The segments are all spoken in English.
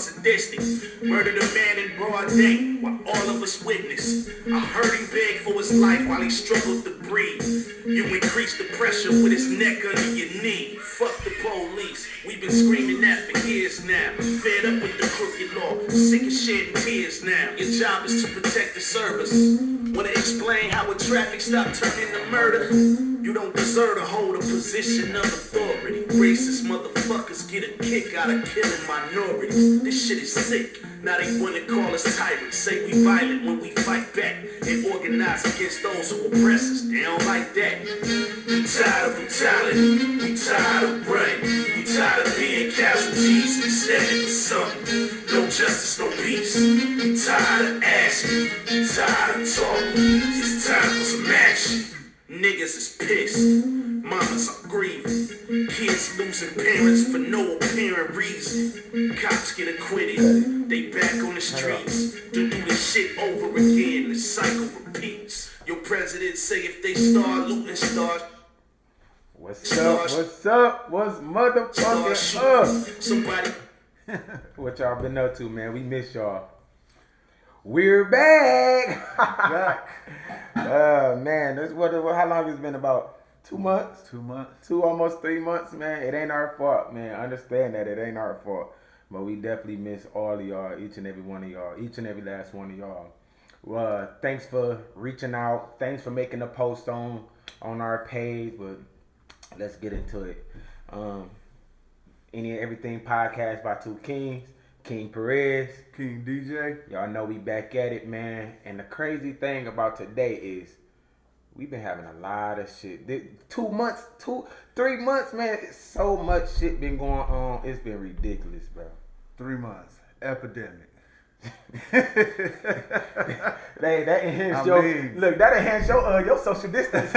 sadistic. Murdered a man in broad day while all of us witnessed. I heard him beg for his life while he struggled to breathe. You increase the pressure with his neck under your knee. Fuck the police, we've been screaming that for years now. Fed up with the crooked law, sick of shedding tears now. Your job is to protect the service. Wanna explain how a traffic stop turned into murder? You don't deserve to hold a position of authority. Racist motherfuckers get a kick out of killing minorities. This shit is sick. Now they wanna call us tyrants. Say we violent when we fight back and organize against those who oppress us. They don't like that. We tired of brutality. We tired of brain. We tired of being casualties instead of something. No justice, no peace. We tired of asking. We tired of talking. It's time for some action. Niggas is pissed. Mamas are grieving. Kids losing parents for no apparent reason. Cops get acquitted. They back on the streets to do this shit over again. The cycle repeats. Your president say if they start looting, start. What's up? What's up? What's motherfucking up? Somebody. What y'all been up to, man? We miss y'all. We're back. Man, this what? How long has it been? About 2 months? 2 months. Almost 3 months, man. It ain't our fault, man. Understand that it ain't our fault, but we definitely miss all of y'all, each and every one of y'all, each and every last one of y'all. Thanks for reaching out. Thanks for making a post on our page. But let's get into it. Any and Everything podcast by Two Kings. King Perez, King DJ. Y'all know we back at it, man. And the crazy thing about today is we've been having a lot of shit. 3 months, man. So much shit been going on. It's been ridiculous, bro. 3 months. Epidemic. That enhanced that enhanced your social distance.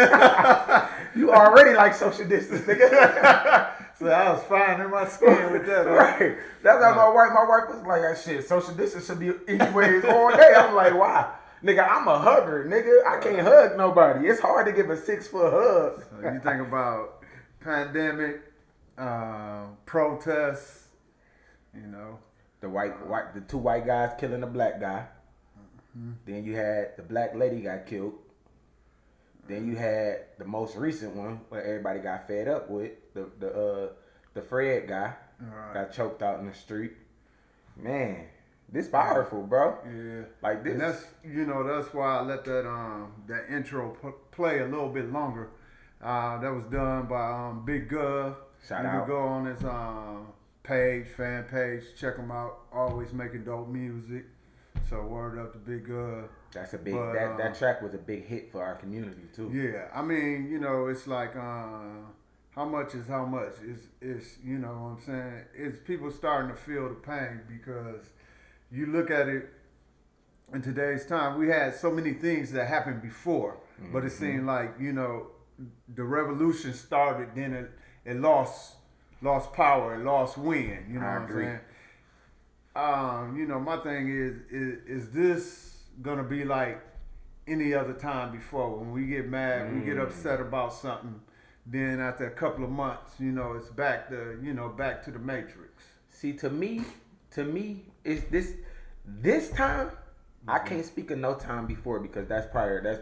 You already like social distance, nigga. So I was fine in my skin with that. Right. That's how my wife was like, that shit, social distance should be anyways all day. I'm like, why? Nigga, I'm a hugger, nigga. I can't hug nobody. It's hard to give a 6-foot hug. So you think about pandemic, protests, you know. The two white guys killing a black guy. Mm-hmm. Then you had the black lady got killed. Then you had the most recent one where everybody got fed up with the Fred guy got choked out in the street. Man, this powerful, bro. Yeah, like this. And that's why I let that intro play a little bit longer. That was done by Big Gov. Shout you out. You can go on his fan page, check him out. Always making dope music. So word up to Big Gov. That's a big. That track was a big hit for our community too. Yeah, I mean, it's like how much is how much? It's you know what I'm saying? It's people starting to feel the pain because you look at it in today's time. We had so many things that happened before, but it seemed like the revolution started, then it lost power, it lost wind. You know what I'm saying? My thing is this gonna be like any other time before? When we get mad, we get upset about something, then after a couple of months, it's back to the Matrix. See, to me, is this time. I can't speak of no time before because that's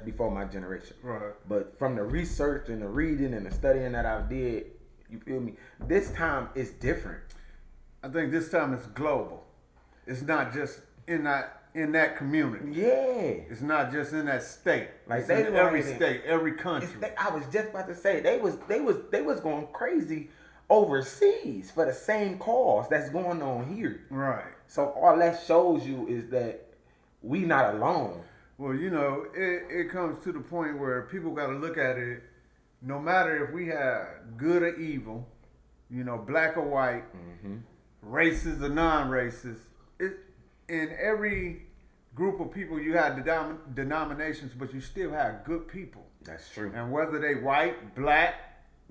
before my generation. Right. But from the research and the reading and the studying that I've did, you feel me? This time is different. I think this time it's global. It's not just in that community. Yeah. It's not just in that state. Like it's in every state, every country. I was just about to say they was going crazy overseas for the same cause that's going on here. Right. So all that shows you is that we not alone. Well, it comes to the point where people got to look at it. No matter if we have good or evil, black or white, racist or non-racist, in every group of people you have denominations, but you still have good people. That's true. And whether they white, black,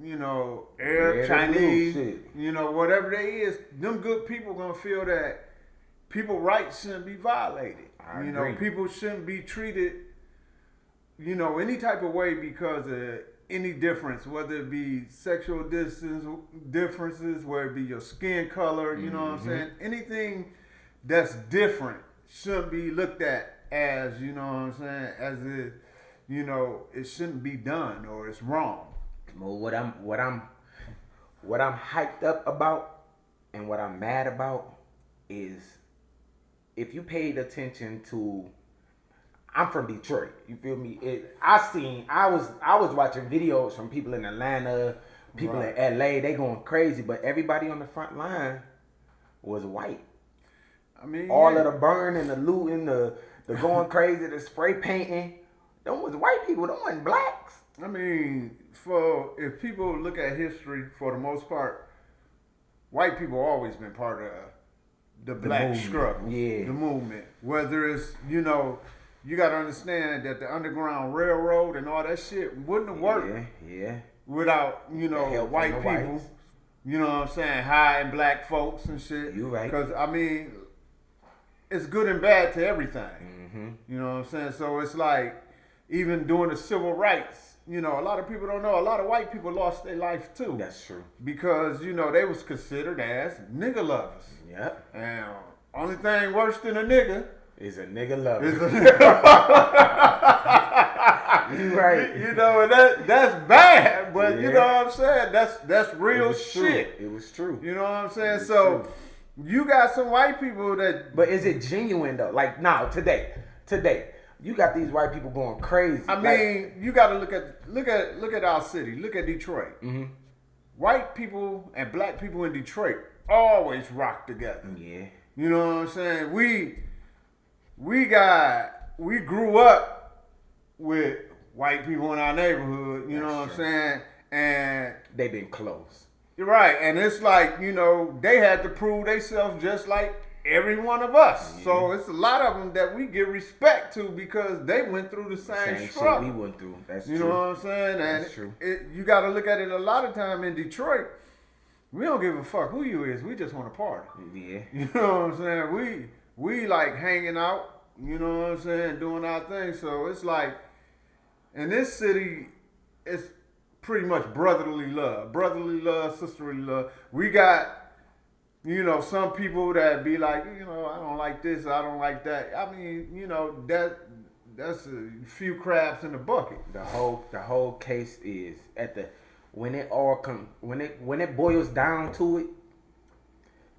Arab, Chinese, whatever they is, them good people gonna feel that people's rights shouldn't be violated. I agree. People shouldn't be treated, any type of way because of any difference, whether it be sexual differences, whether it be your skin color, you know what I'm saying? Anything that's different shouldn't be looked at as, you know what I'm saying, as it, you know, it shouldn't be done or it's wrong. Well, what I'm hyped up about and what I'm mad about is if you paid attention to, I'm from Detroit. You feel me? I was watching videos from people in Atlanta, people Right. in LA. They going crazy, but everybody on the front line was white. I mean, All yeah. of the burning, the looting, the going crazy, the spray painting. Them was white people. Them wasn't blacks. I mean, if people look at history, for the most part, white people always been part of the black movement, struggle, yeah. the movement. Whether it's, you know, you got to understand that the Underground Railroad and all that shit wouldn't have worked Yeah. without, you The know, help from white the people. whites. You know what I'm saying? Hiding black folks and shit. You right. Because, I mean, it's good and bad to everything. Mm-hmm. You know what I'm saying? So it's like, even during the civil rights, you know, a lot of people don't know, a lot of white people lost their life too. That's true. Because, you know, they was considered as nigga lovers. Yep. And only thing worse than a nigga Is a nigga lover. is a You right. You know, and that's bad, but you Yeah. know what I'm saying? That's real It was shit. True. It was true. You know what I'm saying? It was So true. you got some white people that, But is it genuine though? Like now, today, you got these white people going crazy. I mean, you got to look at our city. Look at Detroit. Mm-hmm. White people and black people in Detroit always rock together. Yeah. You know what I'm saying? We grew up with white people in our neighborhood. You know what I'm That's true. saying? And They been close. you're right. And it's like, you know, they had to prove themselves just like every one of us. Yeah. So it's a lot of them that we give respect to because they went through the same Same struggle. shit we went through. That's You true. know what I'm saying? And That's true. you got to look at it a lot of time in Detroit. We don't give a fuck who you is. We just want to party. Yeah. You know what I'm saying? We like hanging out. You know what I'm saying? Doing our thing. So it's like in this city, it's pretty much brotherly love, sisterly love. We got, you know, some people that be like, you know, I don't like this, I don't like that. I mean, you know, that's a few crabs in the bucket. The whole case is when it boils down to it,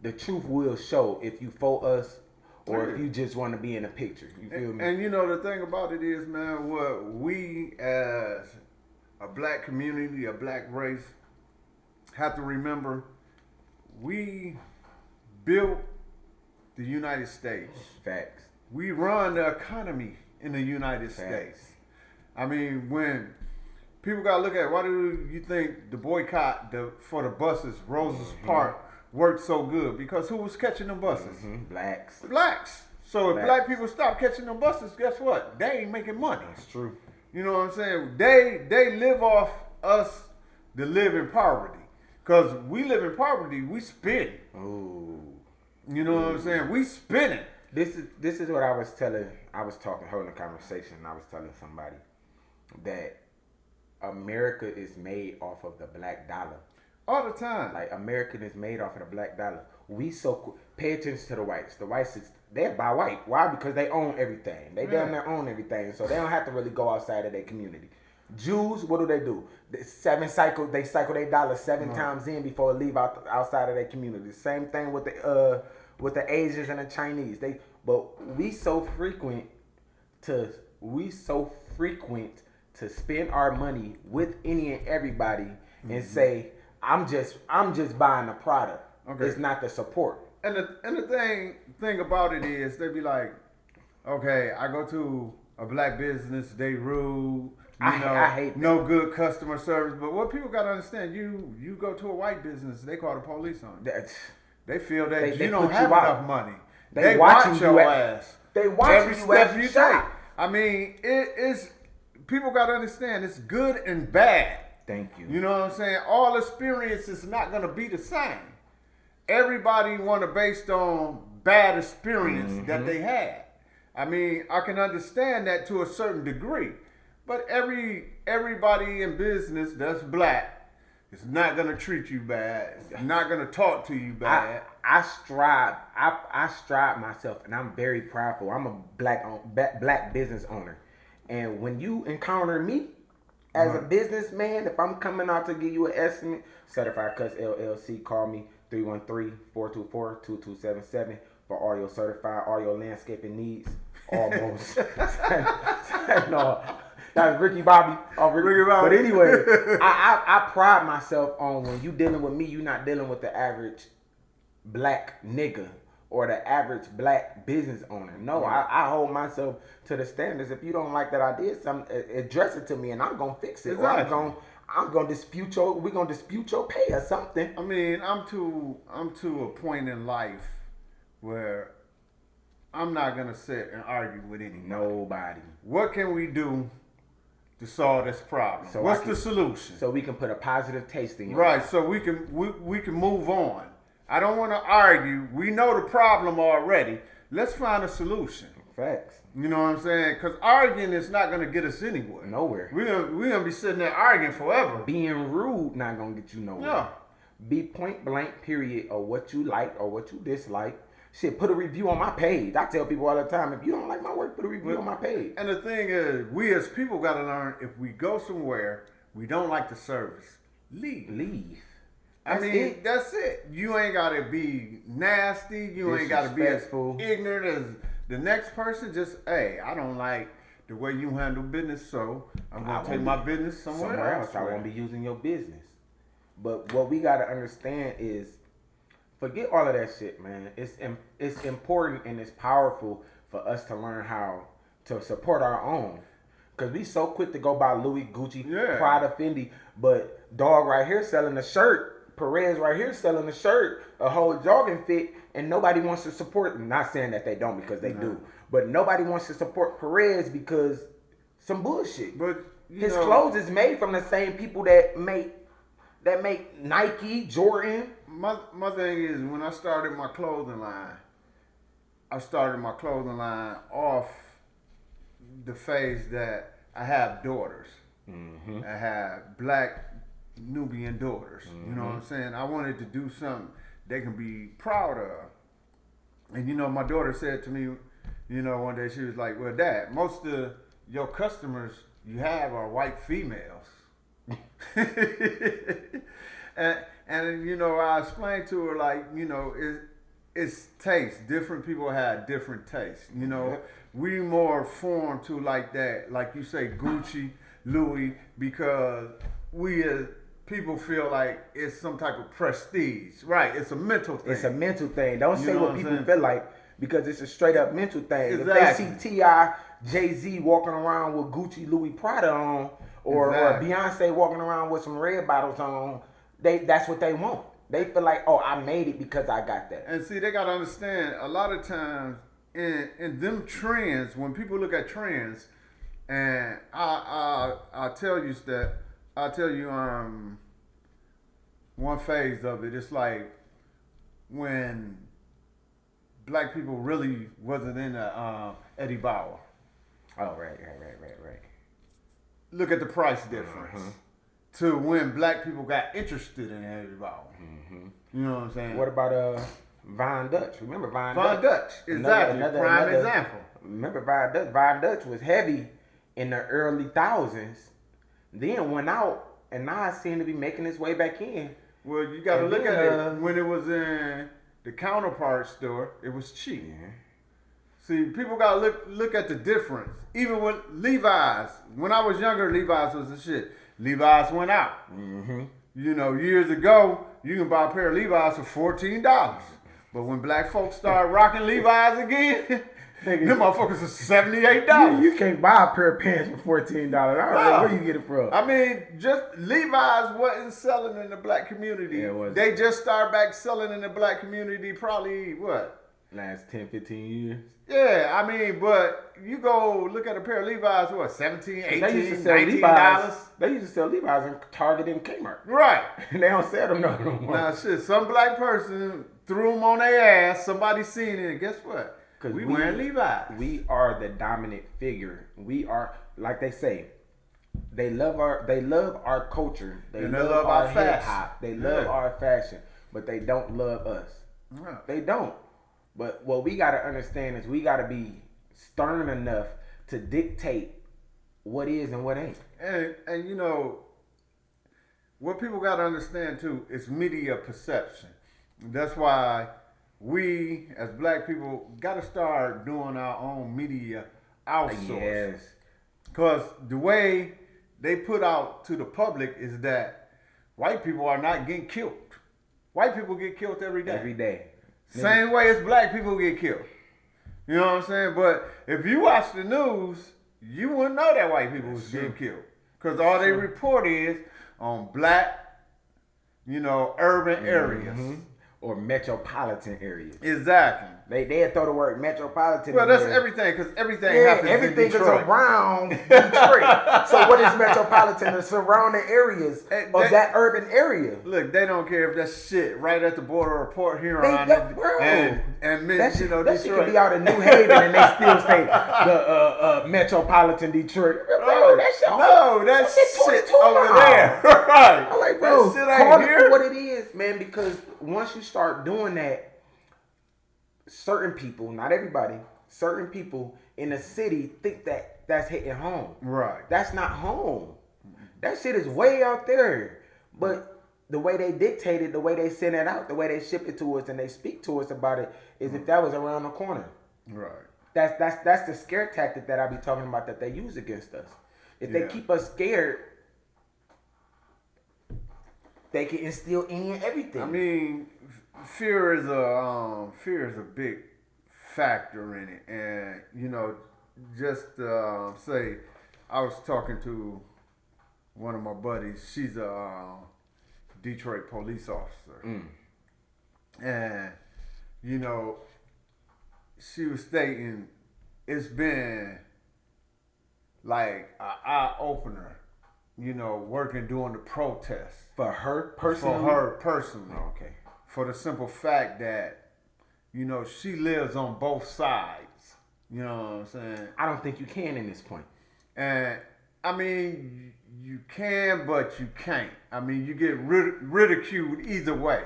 the truth will show if you for us or if you just want to be in a picture. You feel me? And you know, the thing about it is, man, what we as a black community, a black race, have to remember, we built the United States. Facts. We run the economy in the United Facts. States. I mean, when people got to look at, why do you think the boycott for the buses, Roses Park, worked so good? Because who was catching them buses? Mm-hmm. Blacks. Blacks. So if Blacks. black people stop catching them buses, guess what? They ain't making money. That's true. You know what I'm saying? They live off us to live in poverty. Because we live in poverty, we spin. Ooh. You know what I'm saying? We spinning. This is what I was holding a conversation, and I was telling somebody that America is made off of the black dollar. All the time. Like American is made off of the black dollar. We pay attention to the whites. The whites they're by white. Why? Because they own everything. They damn near own everything, so they don't have to really go outside of their community. Jews, what do? They cycle their dollar 7 times in before they leave outside of their community. Same thing with the Asians and the Chinese. But we so frequent to spend our money with any and everybody and say, I'm just buying a product. Okay. It's not the support. And the thing about it is, they be like, okay, I go to a black business, they rude, I hate that. no good customer service. But what people gotta understand, you go to a white business, they call the police on you. They feel that They you don't put have you out. enough money. They watch watching your you at- ass. They watching every you step as you you take. shop. I mean, it's people gotta understand, it's good and bad. Thank you. You know what I'm saying? All experience is not gonna be the same. Everybody want to based on bad experience that they had. I mean, I can understand that to a certain degree, but everybody in business that's black, It's not gonna treat you bad. It's not gonna talk to you bad. I strive myself, and I'm very prideful. I'm a black business owner, and when you encounter me as a businessman, if I'm coming out to give you an estimate, Certified Cuts LLC, call me 313-424-2277 for all your landscaping needs. Almost. No, that's Ricky Bobby. Ricky Bobby. But anyway, I pride myself on when you dealing with me, you're not dealing with the average black nigga or the average black business owner. No, I hold myself to the standards. If you don't like that I did something, address it to me and I'm gonna fix it. Exactly. Or I'm gonna dispute your pay or something. I mean, I'm to a point in life where I'm not gonna sit and argue with anybody. Nobody. What can we do to solve this problem? What's the solution? So we can put a positive taste in your Right, mouth. so we can move on. I don't want to argue. We know the problem already. Let's find a solution. Facts. You know what I'm saying? Because arguing is not going to get us anywhere. Nowhere. We're gonna be sitting there arguing forever. Being rude not gonna get you nowhere. No. Be point blank, period, or what you like or what you dislike. Shit, put a review on my page. I tell people all the time, if you don't like my work, put a review on my page. And the thing is, we as people got to learn, if we go somewhere, we don't like the service, leave. That's it. You ain't got to be nasty. You ain't got to be as Disrespectful. ignorant as the next person. Just, hey, I don't like the way you handle business, so I'm going to take my business somewhere else. I won't be using your business. But what we got to understand is, forget all of that shit, man. It's important and it's powerful for us to learn how to support our own. Because we so quick to go buy Louis, Gucci, Prada, Fendi. But dog right here selling a shirt. Perez right here selling a shirt, a whole jogging fit. And nobody wants to support them. Not saying that they don't, because they do. But nobody wants to support Perez because some bullshit. But his clothes is made from the same people that make Nike, Jordan. My thing is, when I started my clothing line, off the phase that I have daughters. Mm-hmm. I have black Nubian daughters. Mm-hmm. You know what I'm saying? I wanted to do something they can be proud of. And my daughter said to me, one day she was like, "Well, Dad, most of your customers you have are white females." and I explained to her, like, it's taste. Different people have different tastes. We more formed to like that, like you say, Gucci, Louis, because we as people feel like it's some type of prestige. Right, it's a mental thing. It's a mental thing. Don't say what people saying? feel like, because it's a straight up mental thing. Exactly. If they see T.I., Jay-Z walking around with Gucci, Louis, Prada on, or Beyonce walking around with some red bottles on, that's what they want. They feel like, oh, I made it because I got that. And see, they got to understand, a lot of times in them trends, when people look at trends, and I'll tell you one phase of it. It's like when black people really wasn't in Eddie Bauer. Oh, right. Look at the price difference to when black people got interested in Eddie Bauer. Mm-hmm. You know what I'm saying? What about Von Dutch? Remember Von Dutch? Exactly. Prime example. Remember Von Dutch? Von Dutch was heavy in the early thousands, then went out, and now it seems to be making its way back in. Well, you got to look at it. When it was in the counterpart store, it was cheap. Yeah. See, people got to look at the difference. Even with Levi's, when I was younger, Levi's was the shit. Levi's went out. Mm-hmm. Years ago, you can buy a pair of Levi's for $14. But when black folks started rocking Levi's again, them motherfuckers is $78. You can't buy a pair of pants for $14. I don't know where you get it from. I mean, just Levi's wasn't selling in the black community. Yeah, it wasn't. They just started back selling in the black community probably, last 10, 15 years. Yeah, I mean, but you go look at a pair of Levi's, $17, $18, They used to sell $19. Levi's. They used to sell Levi's in Target and Kmart. Right. They don't sell them no more. Now, shit, some black person threw them on their ass. Somebody seen it, and guess what? We wearing Levi's. We are the dominant figure. We are, like they say, They love our culture. They And they love love our our hip fashion. hop. They love Yeah. our fashion, but they don't love us. Yeah. They don't. But what we gotta understand is we gotta be stern enough to dictate what is and what ain't. And you know, what people got to understand too is media perception. That's why we as black people got to start doing our own media outsourcing. Yes. Because the way they put out to the public is that white people are not getting killed. White people get killed every day. Every day. Same way as black people get killed. You know what I'm saying? But if you watch the news, you wouldn't know that white people was getting killed. Because all they report is on black, urban areas. Or metropolitan areas. Exactly. They throw the word metropolitan. Well, in that's there. everything, because everything Yeah, happens everything in is Detroit. around Detroit. So what is metropolitan? The surrounding areas of that urban area. Look, they don't care if that's shit right at the border of Port Huron Bro, and that shit, that shit Detroit. could be out in New Haven and they still say the metropolitan Detroit. Bro, that shit, that shit 22 over now. there. Right. I'm like, bro, that shit call ain't it here. for what it is, man, because once you start doing that, certain people, not everybody, certain people in the city think that that's hitting home. Right. That's not home. That shit is way out there. But the way they dictate it, the way they send it out, the way they ship it to us and they speak to us about it is if that was around the corner. Right. That's the scare tactic that I be talking about that they use against us. If they keep us scared, they can instill any and everything. I mean, fear is a big factor in it, and just say, I was talking to one of my buddies. She's a Detroit police officer, and she was stating it's been like an eye opener, working during the protests. For her personally? For her personally. Oh, okay. For the simple fact that, she lives on both sides. You know what I'm saying? I don't think you can in this point. And, I mean, you can, but you can't. I mean, you get ridiculed either way.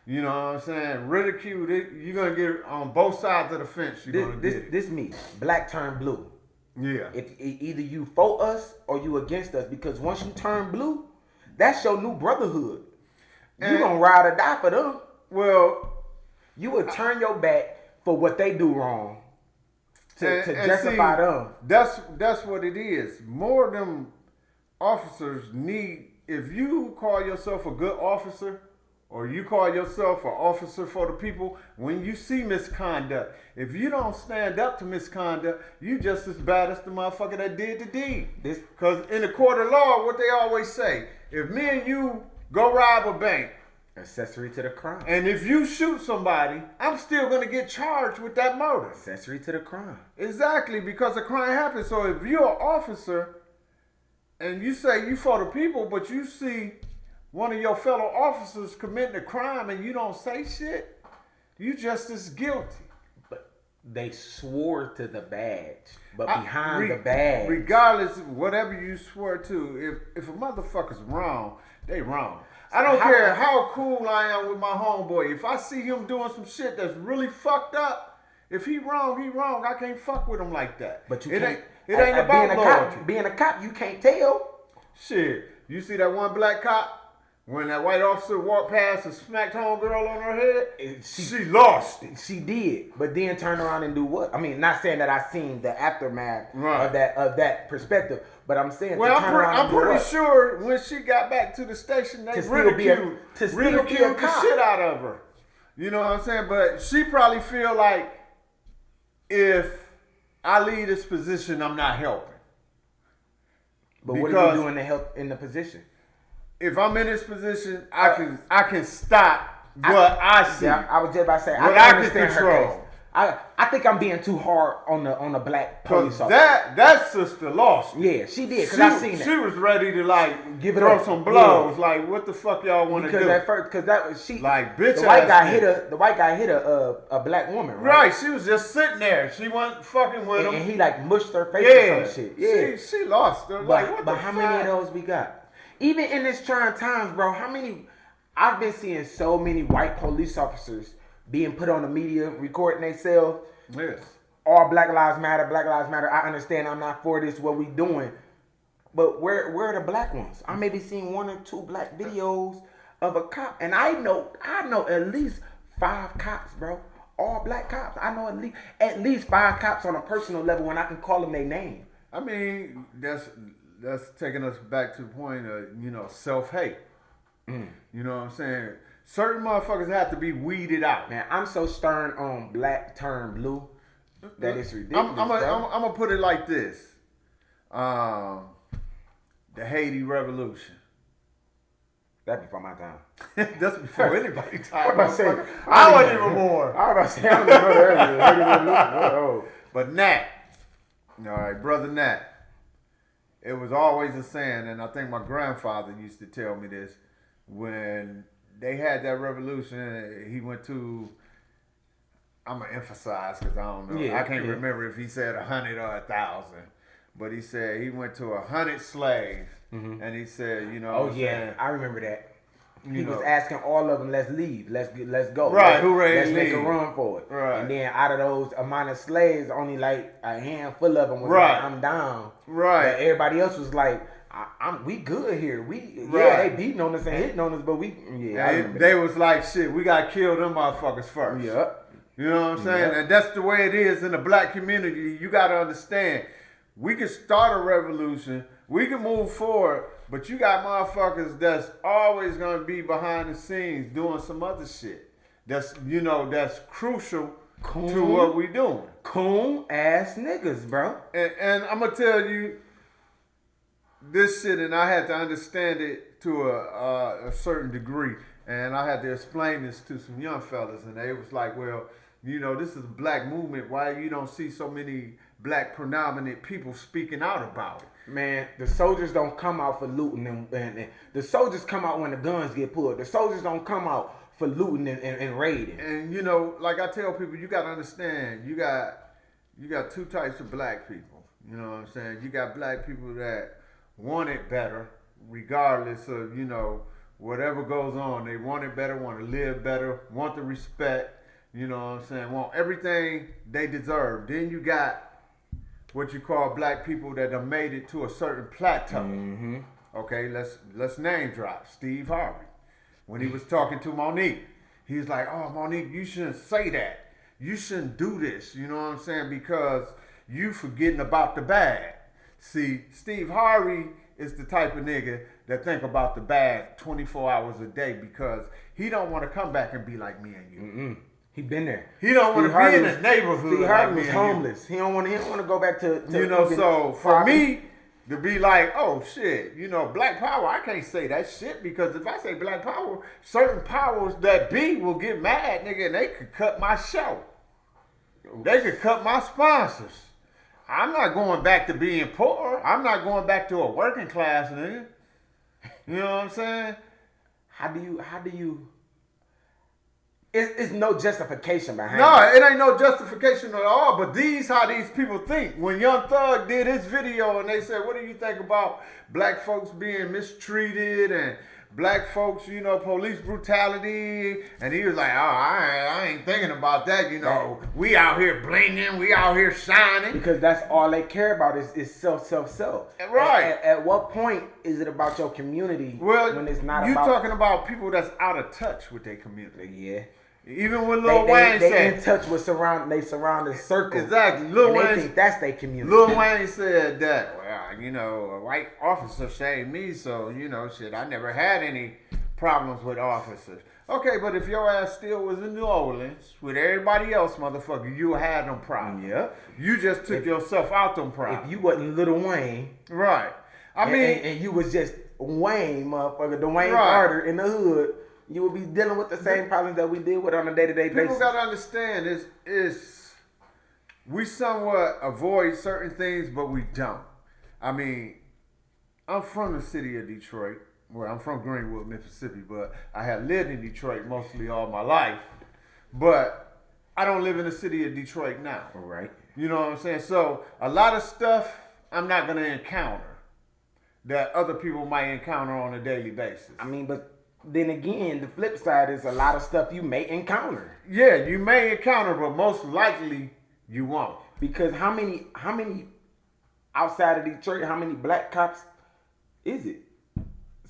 You know what I'm saying? Ridiculed, you're going to get on both sides of the fence. You're going to get it. This me. Black turn blue. Yeah. If either you for us or you against us, because once you turn blue, that's your new brotherhood. You gonna ride or die for them. Well, you would turn your back for what they do wrong to justify them. That's what it is. More of them officers need. If you call yourself a good officer, or you call yourself an officer for the people, when you see misconduct, if you don't stand up to misconduct, you just as bad as the motherfucker that did the deed. Because in the court of law, what they always say, if me and you go rob a bank, accessory to the crime. and if you shoot somebody, I'm still going to get charged with that murder. Accessory to the crime. Exactly, because a crime happened. So if you're an officer and you say you for the people, but you see one of your fellow officers committing a crime and you don't say shit, you just as guilty. But they swore to the badge. But behind the badge. Regardless of whatever you swear to, if a motherfucker's wrong, they wrong. I don't care how cool I am with my homeboy. If I see him doing some shit that's really fucked up, if he wrong, he wrong. I can't fuck with him like that. But you it can't. It ain't about loyalty. Being a cop, you can't tell. Shit, you see that one black cop? When that white officer walked past and smacked homegirl on her head, she lost it. She did, but then turn around and do what? I mean, not saying that I seen the aftermath Right. of that perspective, but I'm saying Well, to turn around I'm and do pretty what? sure when she got back to the station, they To still be a ridiculed the cop. shit out of her. You know what I'm saying? But she probably feel like if I leave this position, I'm not helping. But what are you doing to help in the position? If I'm in this position, I can stop what I see. Yeah, I was just about to say, What I I can can understand her control. case. I think I'm being too hard on the black police Cause officer. that sister lost. Yeah, she did. Cause I seen that. She was ready to like Give it throw up. some blows. Yeah. Like, what the fuck y'all want to Because do? at first, because that was she. Like, bitch The white ass guy nigga. hit a. The white guy hit a black woman. Right, she was just sitting there. She wasn't fucking with him. And he like mushed her face Yeah, or some shit. Yeah. she lost. Like, what But the how fuck? many of those we got? Even in this trying times, bro, how many? I've been seeing so many white police officers being put on the media, recording themselves. Yes. All Black Lives Matter, Black Lives Matter. I understand I'm not for this, what we doing. But where are the black ones? I maybe seen 1 or 2 black videos of a cop. And I know at least 5 cops, bro. All black cops. I know at least 5 cops on a personal level when I can call them their name. I mean, that's taking us back to the point of, self-hate. You know what I'm saying? Certain motherfuckers have to be weeded out. Man, I'm so stern on black turn blue that it's ridiculous. I'm bro. gonna put it like this. The Haiti Revolution. That'd be for my time. That's before anybody's time. I was about to say, motherfucker. I wasn't even born. I was about to say, I don't even know that. Oh. But Nat, all right, brother Nat, it was always a saying, and I think my grandfather used to tell me this, when they had that revolution, he went to, I'm going to emphasize because I don't know, I can't remember if he said 100 or 1,000, but he said he went to 100 slaves, and he said, Oh, yeah, I remember that. He was know. asking all of them, let's leave, let's go. Right, who ready Let's to make a leave? run for it. Right. And then out of those amount of slaves, only like a handful of them was Right. like, I'm down. Right. But everybody else was like, we good here. Right. They beating on us and hitting on us, but I remember They was like, shit, we got to kill them motherfuckers first. that. Yep. You know what I'm saying? Yep. And that's the way it is in the black community. You got to understand, we can start a revolution, we can move forward, but you got motherfuckers that's always going to be behind the scenes doing some other shit. That's crucial to what we doing. Coon ass niggas, bro. And I'm going to tell you this shit, and I had to understand it to a certain degree. And I had to explain this to some young fellas, and they was like, well, this is a black movement. Why you don't see so many black predominant people speaking out about it? Man, the soldiers don't come out for looting and the soldiers come out when the guns get pulled. The soldiers don't come out for looting and raiding. And like I tell people, you got to understand, you got 2 types of black people. You know what I'm saying? You got black people that want it better, regardless of whatever goes on. They want it better, want to live better, want the respect. You know what I'm saying? Want everything they deserve. Then you got what you call black people that have made it to a certain plateau. Mm-hmm. Okay, let's name drop Steve Harvey. When he was talking to Monique, he was like, "Oh, Monique, you shouldn't say that. You shouldn't do this." You know what I'm saying? Because you forgetting about the bad. See, Steve Harvey is the type of nigga that think about the bad 24 hours a day because he don't want to come back and be like me and you. Mm-mm. He been there. He don't want to be in his neighborhood. Steve like Harvey me was and you. homeless. He don't want to go back to So for me to be like, oh shit, black power, I can't say that shit because if I say black power, certain powers that be will get mad, nigga, and they could cut my show. They could cut my sponsors. I'm not going back to being poor. I'm not going back to a working class nigga. You know what I'm saying? How do you It's no justification behind No, it. it ain't no justification at all. But how these people think. When Young Thug did his video and they said, "What do you think about black folks being mistreated and black folks, police brutality?" And he was like, "Oh, I ain't thinking about that. We out here blinging, we out here shining." Because that's all they care about is self. Right. At what point is it about your community when it's not you about... talking about people that's out of touch with their community. Yeah. Even when Lil Wayne they said, in touch with surrounding circle. Exactly. Lil They Wayne, think that's their community. Lil Wayne said that, a white officer shamed me, so, shit, I never had any problems with officers. Okay, but if your ass still was in New Orleans with everybody else, motherfucker, you had them problems. Yeah. You just took yourself out them problems. If you wasn't Lil Wayne, right. And you was just Wayne, motherfucker, Dwayne Right. Carter in the hood, you would be dealing with the same problems that we deal with on a day-to-day basis. people got to understand, it's we somewhat avoid certain things, but we don't. I mean, I'm from the city of Detroit. Well, I'm from Greenwood, Mississippi, but I have lived in Detroit mostly all my life. But I don't live in the city of Detroit now. All right. You know what I'm saying? So a lot of stuff I'm not going to encounter that other people might encounter on a daily basis. I mean, but then again, the flip side is a lot of stuff you may encounter. Yeah, you may encounter, but most likely you won't. Because how many outside of Detroit, how many black cops is it?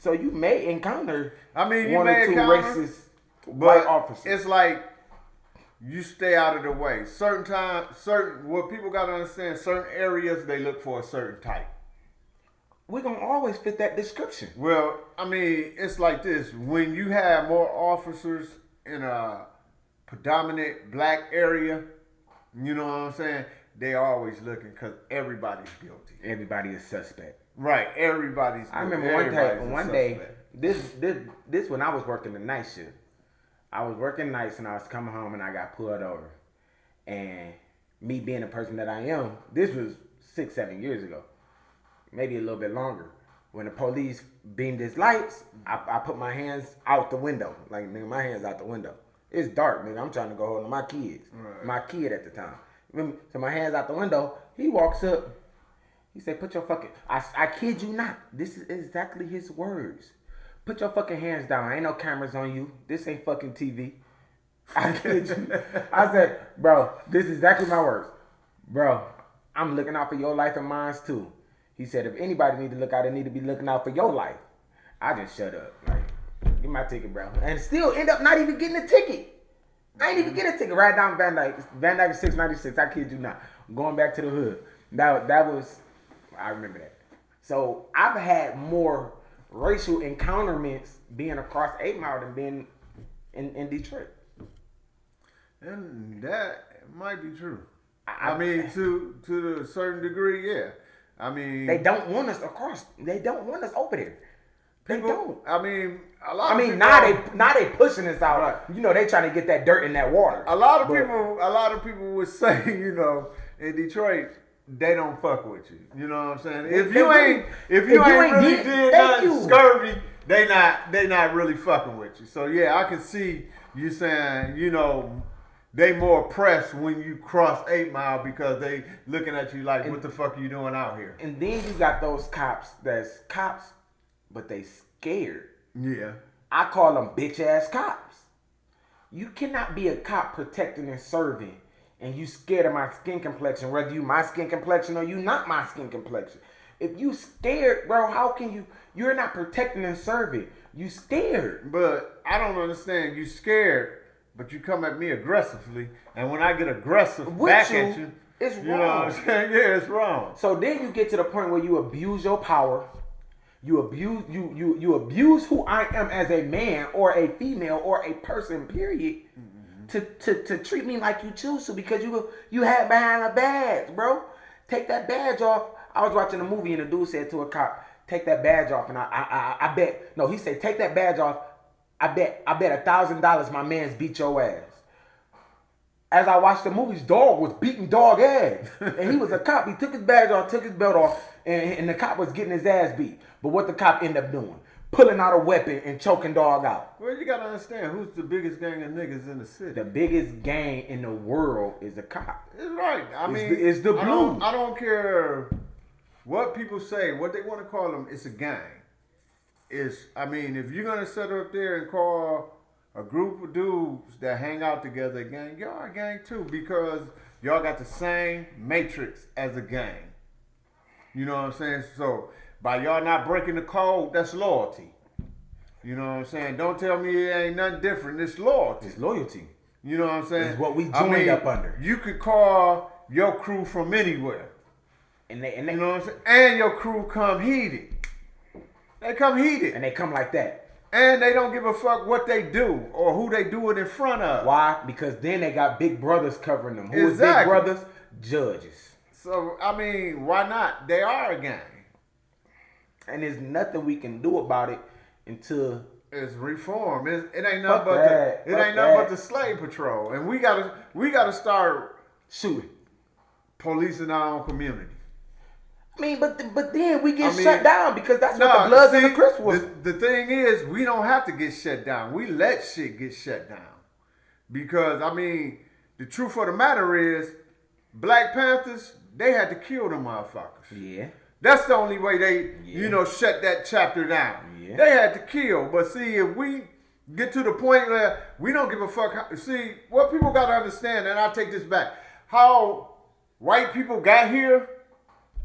So you may encounter You one may or two encounter, racist but white officers. it's like you stay out of the way. What people got to understand, certain areas they look for a certain type. We're going to always fit that description. Well, it's like this. When you have more officers in a predominant black area, you know what I'm saying? They always looking because everybody's guilty. Everybody is suspect. Right, everybody's guilty. I remember one day, this when I was working the night shift. I was working nights and I was coming home and I got pulled over. And me being the person that I am, this was 6-7 years ago. Maybe a little bit longer. When the police beamed his lights, I put my hands out the window. Like, nigga, my hands out the window. It's dark, nigga. I'm trying to go hold on my kids. Right. My kid at the time. So my hands out the window. He walks up. He said, put your fucking... I kid you not. This is exactly his words. Put your fucking hands down. Ain't no cameras on you. This ain't fucking TV. I kid you. I said, bro, this is exactly my words. Bro, I'm looking out for your life and mine too. He said, if anybody need to look out, they need to be looking out for your life. I just shut up. Like, give my ticket, bro. And still end up not even getting a ticket. I ain't even get a ticket. Right down Van Dyke 696. I kid you not. Going back to the hood. That was, I remember that. So I've had more racial encounterments being across 8 Mile than being in Detroit. And that might be true. To a certain degree, yeah. They don't want us across. They don't want us over there. They don't. A lot of people. Now they pushing us out. Right. You know, they trying to get that dirt in that water. A lot of people would say, you know, in Detroit, they don't fuck with you. You know what I'm saying? If you ain't really did nothing scurvy, they not really fucking with you. So yeah, I can see you saying, you know, they more pressed when you cross 8 Mile because they looking at you like, what the fuck are you doing out here? And then you got those cops that's cops, but they scared. Yeah. I call them bitch ass cops. You cannot be a cop protecting and serving and you scared of my skin complexion, whether you my skin complexion or you not my skin complexion. If you scared, bro, how can you're not protecting and serving. You scared. But I don't understand. You scared, but you come at me aggressively, and when I get aggressive back at you, it's wrong. You know what I'm saying? Yeah, it's wrong. So then you get to the point where you abuse your power. You abuse who I am as a man or a female or a person, period, to treat me like you choose to because you had behind a badge, bro. Take that badge off. I was watching a movie and the dude said to a cop, take that badge off, and I bet, no, he said, take that badge off. I bet $1,000 my man's beat your ass. As I watched the movie, his dog was beating dog ass. And he was a cop. He took his badge off, took his belt off, and the cop was getting his ass beat. But what the cop ended up doing? Pulling out a weapon and choking dog out. Well, you gotta understand, who's the biggest gang of niggas in the city? The biggest gang in the world is a cop. It's right. It's the blue. I don't care what people say, what they want to call them, it's a gang. If you're gonna sit up there and call a group of dudes that hang out together a gang, y'all are a gang too, because y'all got the same matrix as a gang. You know what I'm saying? So by y'all not breaking the code, that's loyalty. You know what I'm saying? Don't tell me it ain't nothing different. It's loyalty. It's loyalty. You know what I'm saying? It's what we joined up under. You could call your crew from anywhere. And they you know what I'm saying? And your crew come heated. They come heated. And they come like that. And they don't give a fuck what they do or who they do it in front of. Why? Because then they got big brothers covering them. Who is big brothers? Judges. So, why not? They are a gang. And there's nothing we can do about it until it's reform. It ain't nothing but the slave patrol. And we gotta start shooting. policing our own community. I mean, but then we get I mean, shut down because that's what the Bloods and the Crips was. The thing is, we don't have to get shut down. We let shit get shut down. Because, I mean, the truth of the matter is, Black Panthers, they had to kill them motherfuckers. Yeah. That's the only way they, shut that chapter down. Yeah. They had to kill. But see, if we get to the point where we don't give a fuck. See, what people got to understand, and I'll take this back, how white people got here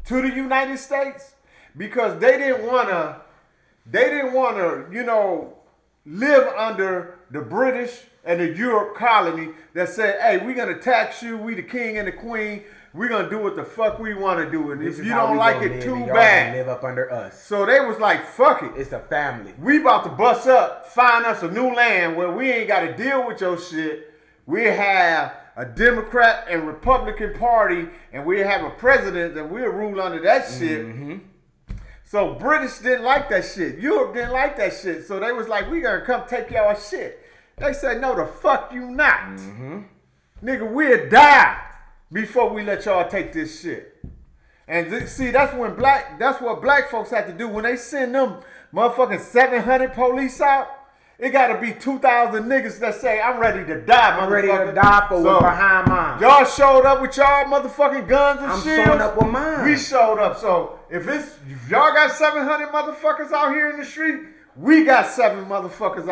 to the United States, because they didn't want to, live under the British and the Europe colony that said, hey, we're going to tax you, we the king and the queen, we're going to do what the fuck we want to do, and if you don't like it, too bad. Live up under us. So they was like, fuck it. It's a family. We about to bust up, find us a new land where we ain't got to deal with your shit. We have a Democrat and Republican party, and we have a president, and we'll rule under that shit. Mm-hmm. So British didn't like that shit. Europe didn't like that shit. So they was like, we gonna come take y'all shit. They said, no, the fuck you not. Mm-hmm. Nigga, we'll die before we let y'all take this shit. And see, that's what black folks have to do. When they send them motherfucking 700 police out, it gotta be 2,000 niggas that say, I'm ready to die, I'm ready to die for what's behind mine. Y'all showed up with y'all motherfucking guns and shields. I'm showing up with mine. We showed up. So if y'all got 700 motherfuckers out here in the street, we got 700 motherfuckers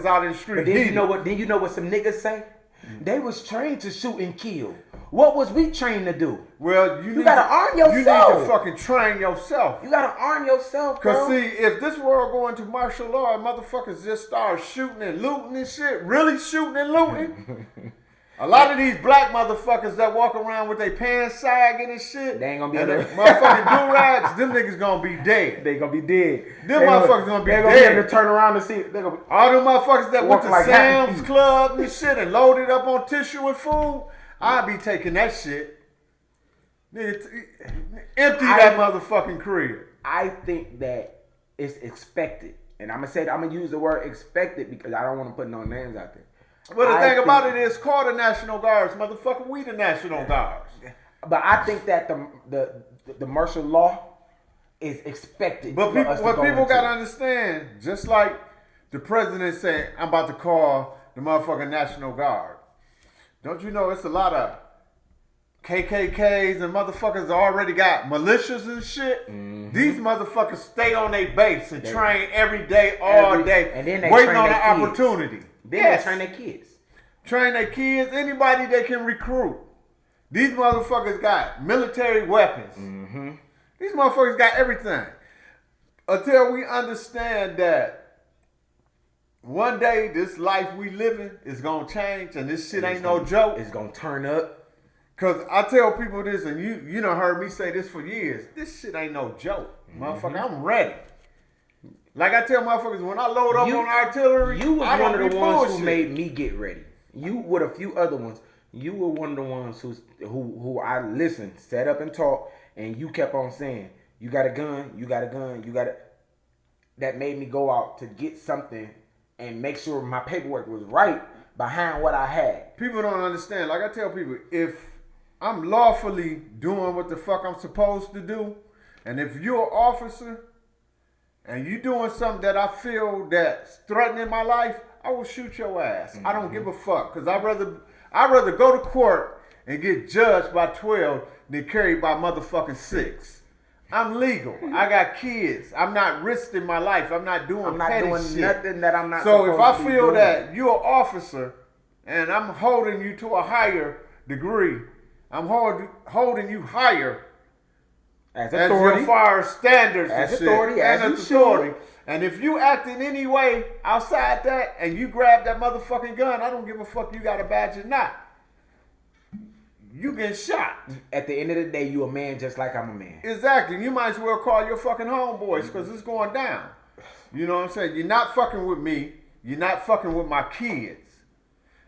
out in the street. But then you know what some niggas say? They was trained to shoot and kill. What was we trained to do? Well, you gotta arm yourself. You need to fucking train yourself. You gotta arm yourself, bro. Cause see, if this world go into martial law and motherfuckers just start shooting and looting and shit, really shooting and looting, a lot of these black motherfuckers that walk around with their pants sagging and shit, they ain't gonna be and able the motherfucking do-rags, them niggas gonna be dead. They gonna be dead. Them motherfuckers gonna be dead. They gonna be able to turn around and see. They gonna be, all them motherfuckers that went to like Sam's Club and shit and loaded up on tissue and food, I'll be taking that shit. Nigga, empty that motherfucking crib. I think that it's expected. And I'm gonna use the word expected because I don't want to put no names out there. But the thing about it is, call the National Guards, motherfucker. We the National Guards. But I think that the martial law is expected. But what people gotta understand, just like the president saying, I'm about to call the motherfucking National Guard. Don't you know it's a lot of KKKs and motherfuckers already got militias and shit? Mm-hmm. These motherfuckers stay on their base and train every day, all day, and then they waiting on an opportunity. Then they train their kids. Train their kids, anybody they can recruit. These motherfuckers got military weapons. Mm-hmm. These motherfuckers got everything. Until we understand that one day this life we living is gonna change and this shit ain't no joke. It's gonna turn up. Cause I tell people this, and you done heard me say this for years. This shit ain't no joke, motherfucker. I'm ready. Like I tell motherfuckers, when I load up on artillery, you was one of the ones who made me get ready. You with a few other ones. You were one of the ones who I listened, sat up and talked, and you kept on saying, "You got a gun, you got a gun, you got a." That made me go out to get something and make sure my paperwork was right behind what I had. People don't understand. Like I tell people, if I'm lawfully doing what the fuck I'm supposed to do, and if you're an officer and you doing something that I feel that's threatening my life, I will shoot your ass. Mm-hmm. I don't give a fuck, because I'd rather go to court and get judged by 12 than carried by motherfucking 6. I'm legal. I got kids. I'm not risking my life. I'm not doing shit. Nothing that I'm not. So if I feel that you're an officer and I'm holding you to a higher degree, I'm holding you higher as authority, your fire standards, as and authority, shit, as authority. And if you act in any way outside that and you grab that motherfucking gun, I don't give a fuck you got a badge or not. You get shot. At the end of the day, you a man just like I'm a man. Exactly. You might as well call your fucking homeboys because it's going down. You know what I'm saying? You're not fucking with me. You're not fucking with my kids.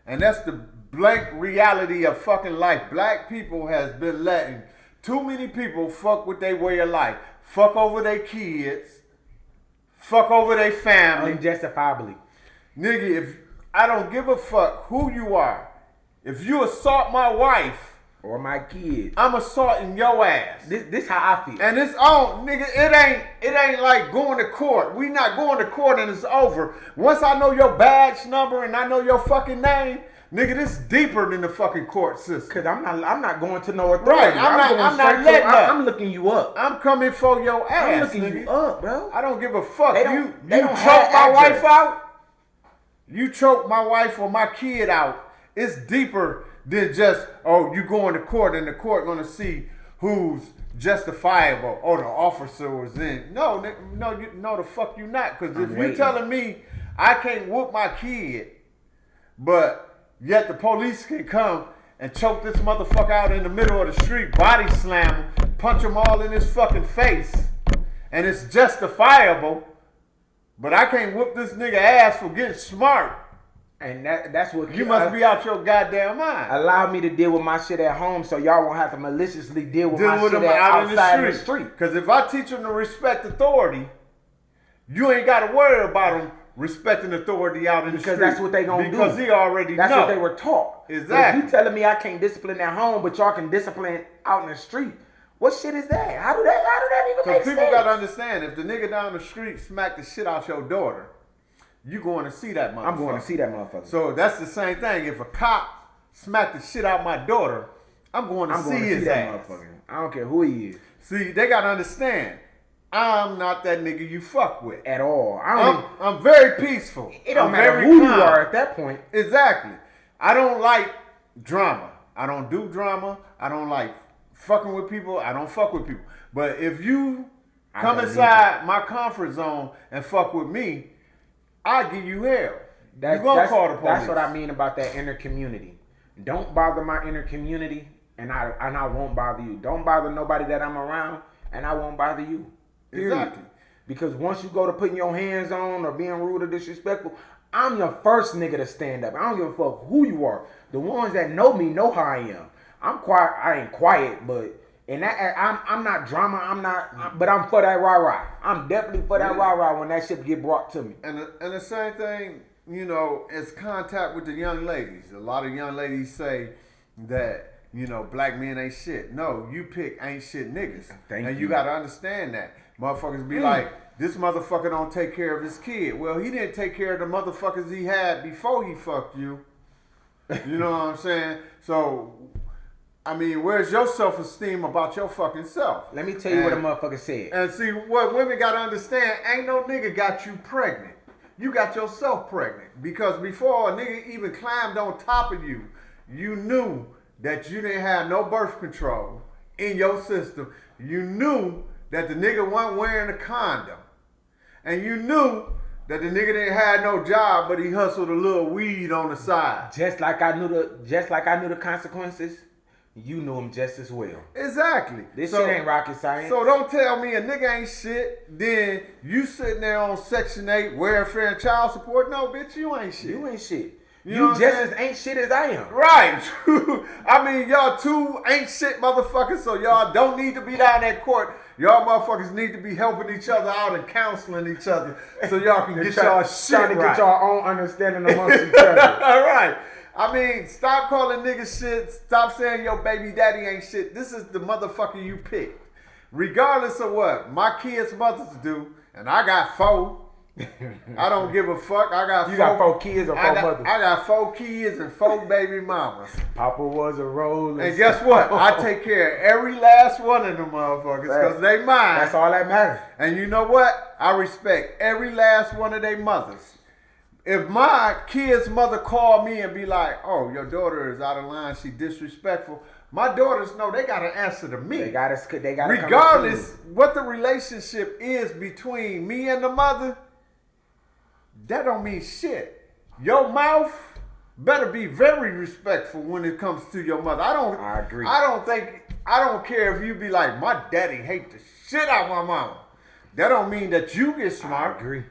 And that's the blank reality of fucking life. Black people has been letting too many people fuck with their way of life. Fuck over their kids. Fuck over their family. Unjustifiably. Nigga, if I don't give a fuck who you are. If you assault my wife, or my kids. I'm assaulting your ass. This how I feel. And it's on, nigga. It ain't like going to court. We not going to court and it's over. Once I know your badge number and I know your fucking name, nigga, this deeper than the fucking court system. Cause I'm not going to no authority. Right, I'm not letting up. I'm looking you up. I'm coming for your ass. I'm looking nigga. you up, bro. I don't give a fuck. They You don't choke have my wife address. out. You choke my wife or my kid out. It's deeper than just, oh, you going to court and the court gonna see who's justifiable. Oh, the officer was in. No, no, the fuck you not. Because if you telling me I can't whoop my kid, but yet the police can come and choke this motherfucker out in the middle of the street, body slam him, punch him all in his fucking face, and it's justifiable, but I can't whoop this nigga ass for getting smart. And that's what You must be out your goddamn mind. Allow me to deal with my shit at home, so y'all won't have to maliciously deal with my shit them outside the street. Because if I teach them to respect authority, you ain't got to worry about them respecting authority out in the street. Because that's what they gonna do. Because he already That's know. what they were taught. Exactly. If you telling me I can't discipline at home, but y'all can discipline out in the street, what shit is that? How do that even make Because sense? people got to understand, if the nigga down the street smack the shit out your daughter, you going to see that motherfucker. I'm going to see that motherfucker. So that's the same thing. If a cop smack the shit out my daughter, I'm going to see his that ass. motherfucker. I don't care who he is See, they got to understand, I'm not that nigga you fuck with. at all. I don't. I'm very peaceful. It don't I'm matter very who you calm. are at that point. Exactly. I don't like drama. I don't do drama. I don't like fucking with people. I don't fuck with people. But if you come don't inside my comfort zone and fuck with me, I give you hell. You gonna That's- call the police. That's what I mean about that inner community. Don't bother my inner community, and I won't bother you. Don't bother nobody that I'm around, and I won't bother you. Period. Exactly. Because once you go to putting your hands on or being rude or disrespectful, I'm your first nigga to stand up. I don't give a fuck who you are. The ones that know me know how I am. I'm quiet. I ain't quiet, but and that I'm not drama. But I'm for that rah-rah. I'm definitely for that rah-rah when that shit get brought to me. And the same thing, you know, is contact with the young ladies. A lot of young ladies say that, you know, black men ain't shit. No, you pick ain't shit niggas. Thank and you. you got to understand that. Motherfuckers be like, this motherfucker don't take care of his kid. Well, he didn't take care of the motherfuckers he had before he fucked you. You know what I'm saying? So, I mean, where's your self-esteem about your fucking self? Let me tell you what a motherfucker said. And see, what women got to understand, ain't no nigga got you pregnant. You got yourself pregnant. Because before a nigga even climbed on top of you, you knew that you didn't have no birth control in your system. You knew that the nigga wasn't wearing a condom. And you knew that the nigga didn't have no job, but he hustled a little weed on the side. Just like I knew the consequences, you knew them just as well. Exactly. This shit ain't rocket science. So don't tell me a nigga ain't shit, then you sitting there on Section 8, welfare and child support. No, bitch, you ain't shit. You ain't shit. You know You what I'm just saying? as ain't shit as I am. Right. I mean, y'all two ain't shit motherfuckers, so y'all don't need to be down at court. Y'all motherfuckers need to be helping each other out and counseling each other so y'all can get y'all shit trying to right. get y'all own understanding amongst each other. All right. I mean, stop calling niggas shit. Stop saying your baby daddy ain't shit. This is the motherfucker you picked. Regardless of what my kids' mothers do, and I got 4. I don't give a fuck. I got You 4. got 4 kids or 4 mothers? I got 4 kids and 4 baby mamas. Papa was a roller. And guess what? I take care of every last one of them motherfuckers because they mine. That's all that matters. And you know what? I respect every last one of their mothers. If my kid's mother called me and be like, oh, your daughter is out of line, she disrespectful, my daughters know they got to answer to me. They gotta regardless what the relationship is between me and the mother, that don't mean shit. Your mouth better be very respectful when it comes to your mother. I agree. I don't care if you be like, my daddy hate the shit out of my mama. That don't mean that you get smart. I agree.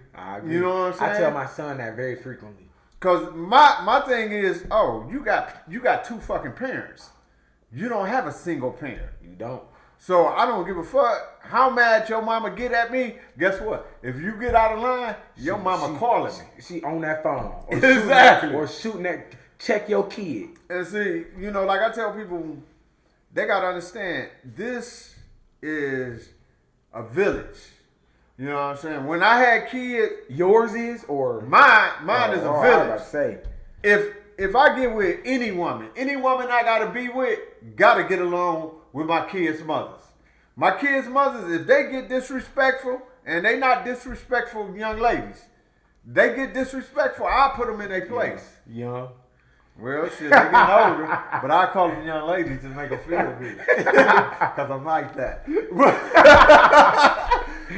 You know what I'm saying? I tell my son that very frequently. Cause my thing is, oh, you got 2 fucking parents. You don't have a single parent. You don't. So I don't give a fuck how mad your mama get at me. Guess what? If you get out of line, your mama calling me. She on that phone. Or Exactly. Shooting that, check your kid. And see, you know, like I tell people, they gotta understand this is a village. You know what I'm saying? When I had kids, Yours is or mine is a I was village. about to say. If I get with any woman I gotta be with, gotta get along with my kids' mothers. My kids' mothers, if they get disrespectful, and they not disrespectful young ladies, they get disrespectful, I put them in their place. Young. Well, shit, they getting older, but I call them young ladies to make them feel good. Because I'm like that.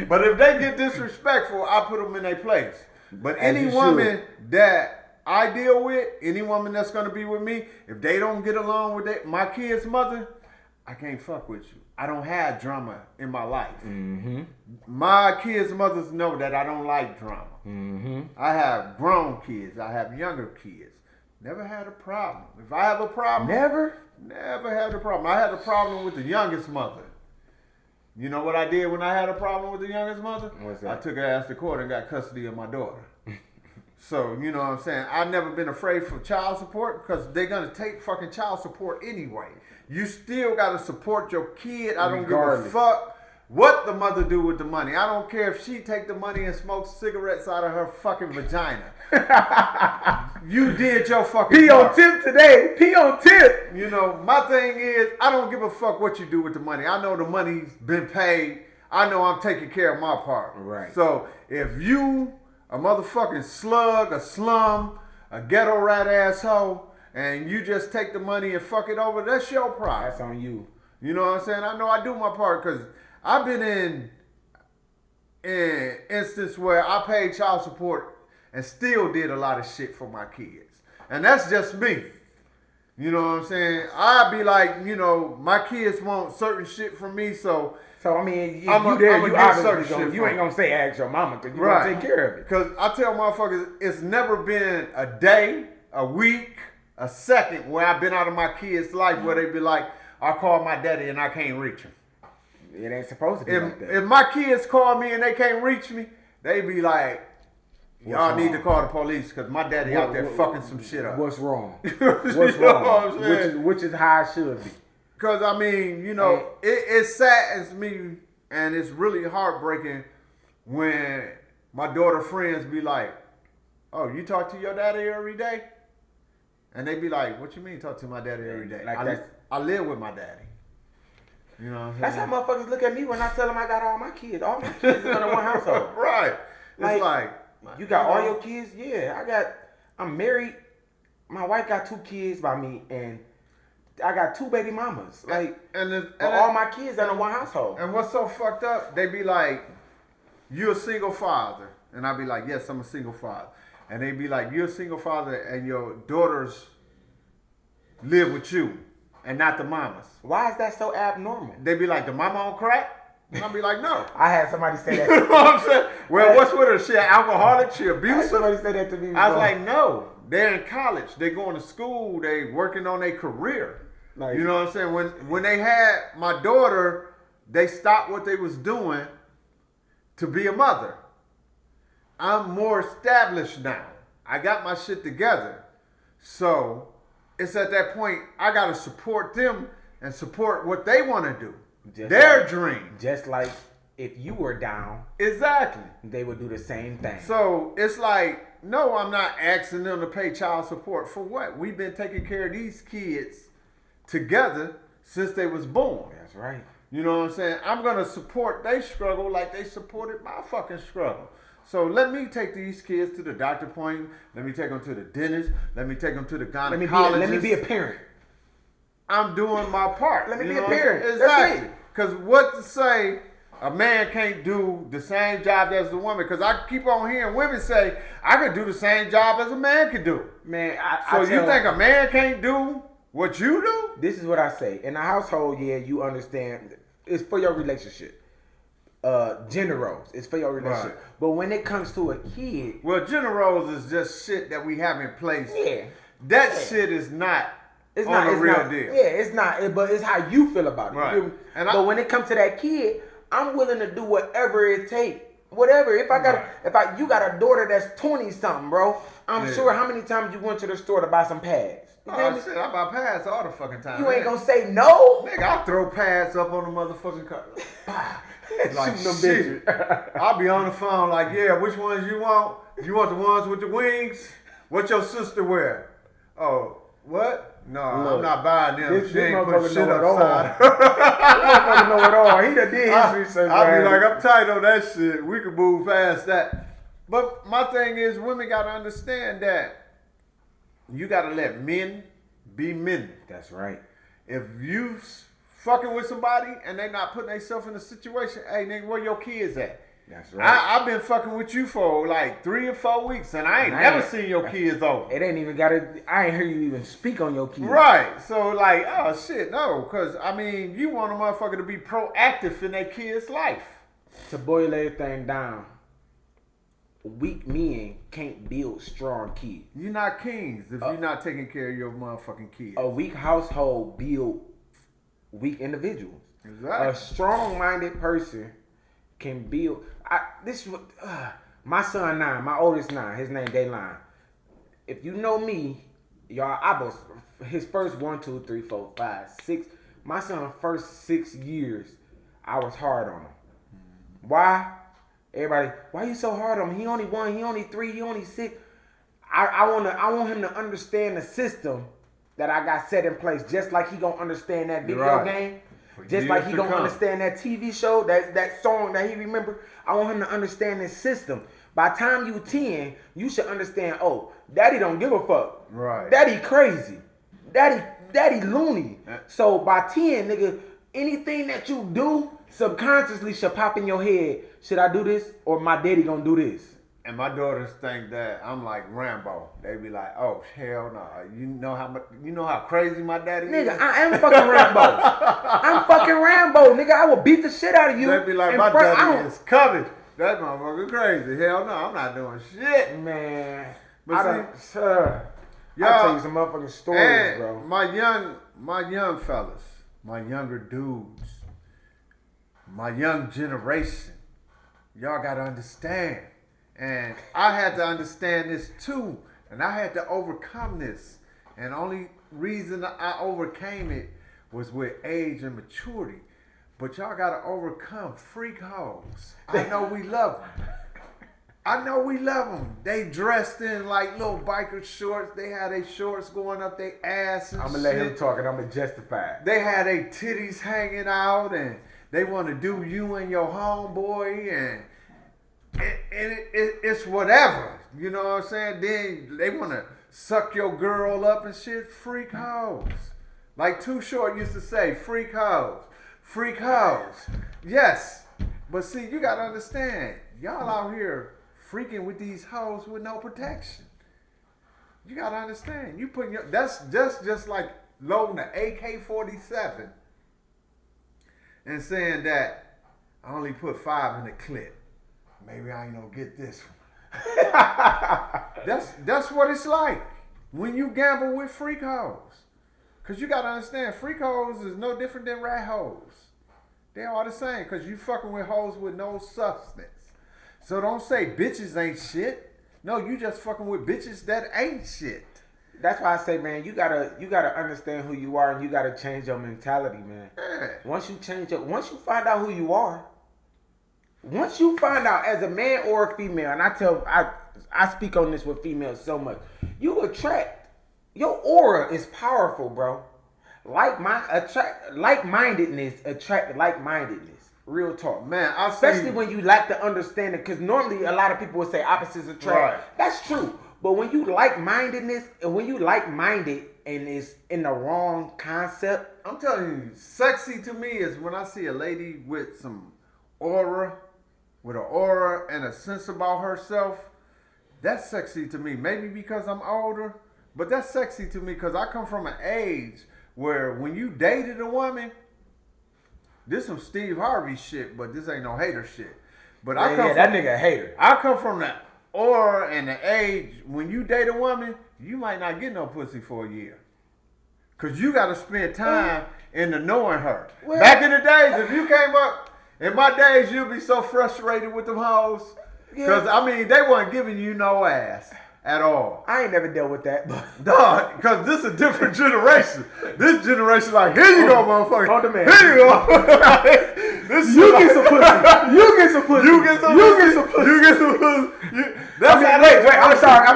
But if they get disrespectful, I put them in their place. But As any you woman that I deal with, any woman that's going to be with me, if they don't get along with my kid's mother, I can't fuck with you. I don't have drama in my life. Mm-hmm. My kids' mothers know that I don't like drama. Mm-hmm. I have grown kids. I have younger kids. Never had a problem. If I have a problem, Never had a problem. I had a problem with the youngest mother. You know what I did when I had a problem with the youngest mother? What's that? I took her ass to court and got custody of my daughter. So, you know what I'm saying? I've never been afraid for child support because they're going to take fucking child support anyway. You still got to support your kid. I don't Regardless. give a fuck what the mother do with the money. I don't care if she take the money and smoke cigarettes out of her fucking vagina. You did your fucking P part. on tip today. P on tip. You know, my thing is, I don't give a fuck what you do with the money. I know the money's been paid. I know I'm taking care of my part. Right. So if you, a motherfucking slug, a slum, a ghetto rat asshole, and you just take the money and fuck it over, that's your problem. That's on you. You know what I'm saying? I know I do my part because I've been in instance where I paid child support and still did a lot of shit for my kids. And that's just me. You know what I'm saying? I'd be like, you know, my kids want certain shit from me, so I mean, I'ma you there, get you certain obviously shit gonna, you from ain't gonna say ask your mama because you Right. gonna take care of it. Because I tell motherfuckers, it's never been a day, a week, a second where I've been out of my kids' life where they be like, I call my daddy and I can't reach him. It ain't supposed to be like that. If my kids call me and they can't reach me, they be like, y'all need to call the police because my daddy out there fucking some shit up. What's wrong? You What's know wrong? what I'm saying? Which is how it should be. Because, I mean, you know, it saddens me and it's really heartbreaking when my daughter friends be like, oh, you talk to your daddy every day? And they be like, what you mean talk to my daddy every day? Like I live with my daddy. You know what I'm saying? That's how motherfuckers look at me when I tell them I got all my kids. All my kids is under one household. Right. It's like You got all your kids? Yeah, I'm married. My wife got 2 kids by me, and I got 2 baby mamas. Like, all my kids under one household. And what's so fucked up, they be like, you a single father. And I be like, yes, I'm a single father. And they be like, you're a single father and your daughters live with you and not the mamas. Why is that so abnormal? They be like, the mama on crack? And I be like, no. I had somebody say that. You know what I'm saying? Well, what's with her? She an alcoholic? She I had abusive? somebody say that to me. I was before. like, no. They're in college. They going to school. They working on their career. Like- You know what I'm saying? When they had my daughter, they stopped what they was doing to be a mother. I'm more established now. I got my shit together. So it's at that point I gotta support them and support what they want to do. Just Their like- dream. Just like if you were down, Exactly. they would do the same thing. So it's like, no, I'm not asking them to pay child support. For what? We've been taking care of these kids together since they was born. That's right. You know what I'm saying? I'm going to support their struggle like they supported my fucking struggle. So let me take these kids to the doctor appointment. Let me take them to the dentist. Let me take them to the gynecologist. Let me be a parent. I'm doing my part. Let me You be know a what I'm parent. saying? That's Exactly. Because what to say, a man can't do the same job as the woman. Because I keep on hearing women say, I could do the same job as a man could do. Man, So you think a man can't do what you do? This is what I say. In a household, yeah, you understand. It's for your relationship. Gender roles. It's for your relationship. Right. But when it comes to a kid, Well, gender roles is just shit that we have in place. yeah, That shit is not it's on not the it's real not, deal. Yeah, it's not. But it's how you feel about it. Right. You feel me? And but when it comes to that kid, I'm willing to do whatever it takes. Whatever. If I got, you got a daughter that's 20 something, bro. I'm Yeah. sure how many times you went to the store to buy some pads. Oh shit, I buy pads all the fucking time. You ain't man. gonna say no? Nigga, I throw pads up on the motherfucking car. Like Shooting them shit. bitches. I'll be on the phone like, yeah, which ones you want? You want the ones with the wings? What your sister wear? Oh, what? No, Look, I'm not buying them. this She ain't motherfucker put shit know it all. upside. I know it all. He done did his research. I'll be right? like, I'm tight on that shit. We can move past that. But my thing is, women gotta understand that you gotta let men be men. That's right. If you fucking with somebody and they not putting themselves in a situation, hey nigga, where your kids at? That's right. I've been fucking with you for like 3 or 4 weeks and I ain't never seen your kids over. It ain't even gotta. I ain't hear you even speak on your kids. Right. So like, oh shit, no. Cause I mean, you want a motherfucker to be proactive in their kid's life. To boil everything down, weak men can't build strong kids. You're not kings if you're not taking care of your motherfucking kids. A weak household build weak individuals. Exactly. A strong-minded person can build. This is what my son 9, my oldest 9. His name Dayline. If you know me, y'all, I was his first 1, 2, 3, 4, 5, 6. My son's first 6 years, I was hard on him. Why? Everybody, why you so hard on him? He only 1, he only 3, he only 6. I want him to understand the system that I got set in place, just like he gonna understand that video game. Just like he gonna understand that TV show, that song that he remember. I want him to understand this system. By the time you 10, you should understand, oh, daddy don't give a fuck. Right. Daddy crazy. Daddy loony. So by 10, nigga, anything that you do subconsciously should pop in your head. Should I do this or my daddy gonna do this? And my daughters think that I'm like Rambo. They be like, "Oh hell no! You know how crazy my daddy Nigga, is." I am fucking Rambo. I'm fucking Rambo, nigga. I will beat the shit out of you. They be like, in "My front- daddy is coming." That motherfucker crazy. Hell no, I'm not doing shit. Man, But I'll y'all- tell you some motherfucking stories, And bro. my young fellas, my younger dudes, my young generation, y'all gotta understand. And I had to understand this too. And I had to overcome this. And only reason I overcame it was with age and maturity. But y'all gotta overcome freak hoes. I know we love them. They dressed in like little biker shorts. They had their shorts going up their ass and I'm gonna shit. let him talk and I'm gonna justify it. They had their titties hanging out and they want to do you and your homeboy and it's whatever. You know what I'm saying? Then they want to suck your girl up and shit. Freak hoes. Like Too Short used to say, freak hoes. Freak hoes. Yes. But see, you got to understand, y'all out here freaking with these hoes with no protection. You got to understand. You putting your, that's just like loading the AK-47 and saying that I only put 5 in the clip. Maybe I ain't gonna get this one. That's what it's like when you gamble with freak hoes. Cause you gotta understand, freak hoes is no different than rat hoes. They all the same. Cause you fucking with hoes with no substance. So don't say bitches ain't shit. No, you just fucking with bitches that ain't shit. That's why I say, man, you gotta understand who you are and you gotta change your mentality, man. Yeah. Once you find out who you are, once you find out as a man or a female, and I speak on this with females so much, you attract. Your aura is powerful, bro. Like-mindedness attract like-mindedness. Real talk, Man, especially when you lack the understanding, because normally a lot of people would say opposites attract. Right. That's true. But when you like-mindedness and when you like-minded and it's in the wrong concept, I'm telling you, sexy to me is when I see a lady with some aura, with an aura and a sense about herself. That's sexy to me. Maybe because I'm older, but that's sexy to me because I come from an age where when you dated a woman, this some Steve Harvey shit, but this ain't no hater shit. But I come that nigga a hater. I come from the aura and the age when you date a woman, you might not get no pussy for a year. Cause you gotta spend time in the knowing her. Well, Back in the days, if you came up in my days, you'd be so frustrated with them hoes. Yeah. Cause I mean, they wasn't giving you no ass. at all. I ain't never dealt with that, but Dog, because this is a different generation. This generation like, here you go, motherfucker. Hold the man. Here you go. This you get some pussy. You get some pussy. You get some You pussy. get some pussy. You get some pussy. I mean, wait, I'm sorry,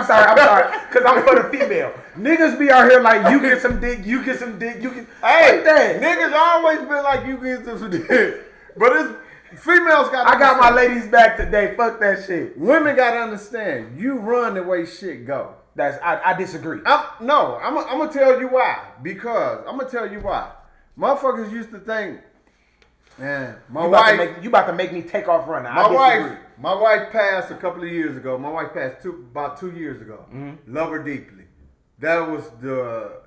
because I'm for the female. Niggas be out here like, you get some dick, you get some dick, you get, Hey, like that. niggas always been like, you get some dick. But it's, females got I got my ladies back today, fuck that shit. Women got to understand, you run the way shit go. I disagree. I'm gonna tell you why. Because I'm gonna tell you why. Motherfuckers used to think, man, You about to make me take off running. My wife passed a couple of years ago. My wife passed about 2 years ago. Mm-hmm. Love her deeply. That was the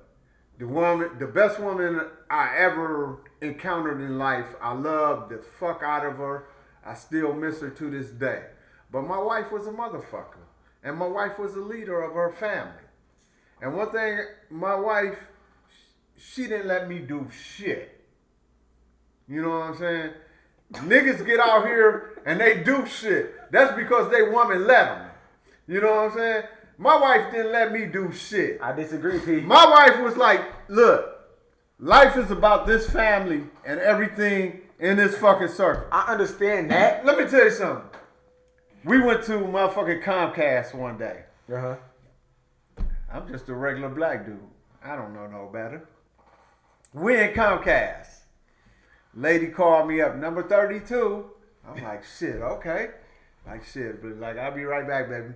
woman, the best woman I ever encountered in life. I loved the fuck out of her. I still miss her to this day. But my wife was a motherfucker. And my wife was the leader of her family. And one thing, my wife, she didn't let me do shit. You know what I'm saying? Niggas get out here and they do shit. That's because they woman let them. You know what I'm saying? My wife didn't let me do shit. I disagree, P. My wife was like, look, life is about this family and everything in this fucking circle. I understand that. Let me tell you something. We went to motherfucking Comcast one day. Uh-huh. I'm just a regular black dude. I don't know no better. We in Comcast. Lady called me up, number 32. I'm like, shit, okay. Like, shit, but like, I'll be right back, baby.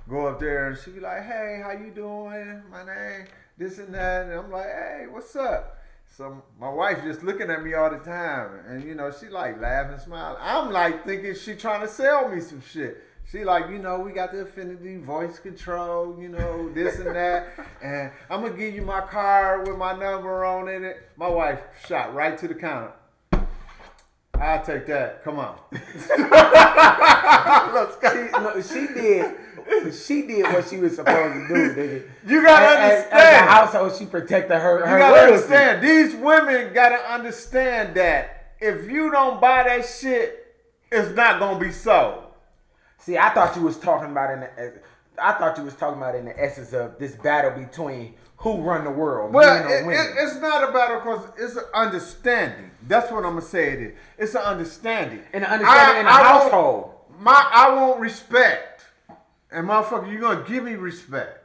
Go up there and she be like, hey, how you doing? My name, this and that. And I'm like, hey, what's up? So my wife just looking at me all the time. And, you know, she like laughing, smiling. I'm like thinking she trying to sell me some shit. She like, you know, we got the Affinity voice control, you know, this and that. And I'm going to give you my card with my number on it. My wife shot right to the counter. I'll take that. Come on. She did what she was supposed to do, nigga. You gotta understand. As a household, she protected her. You gotta understand. These women gotta understand that if you don't buy that shit, it's not gonna be sold. See, I thought you was talking about in the essence of this battle between who run the world. Well, men or women. it's not a battle because it's an understanding. That's what I'm gonna say it is. It's an understanding. And an understanding in a household. I want respect. And motherfucker, you're gonna give me respect.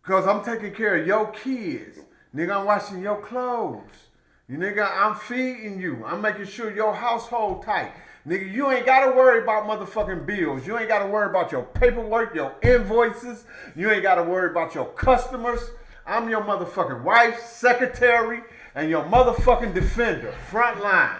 Cause I'm taking care of your kids. Nigga, I'm washing your clothes. You nigga, I'm feeding you. I'm making sure your household tight. Nigga, you ain't gotta worry about motherfucking bills. You ain't gotta worry about your paperwork, your invoices. You ain't gotta worry about your customers. I'm your motherfucking wife, secretary, and your motherfucking defender. Front line.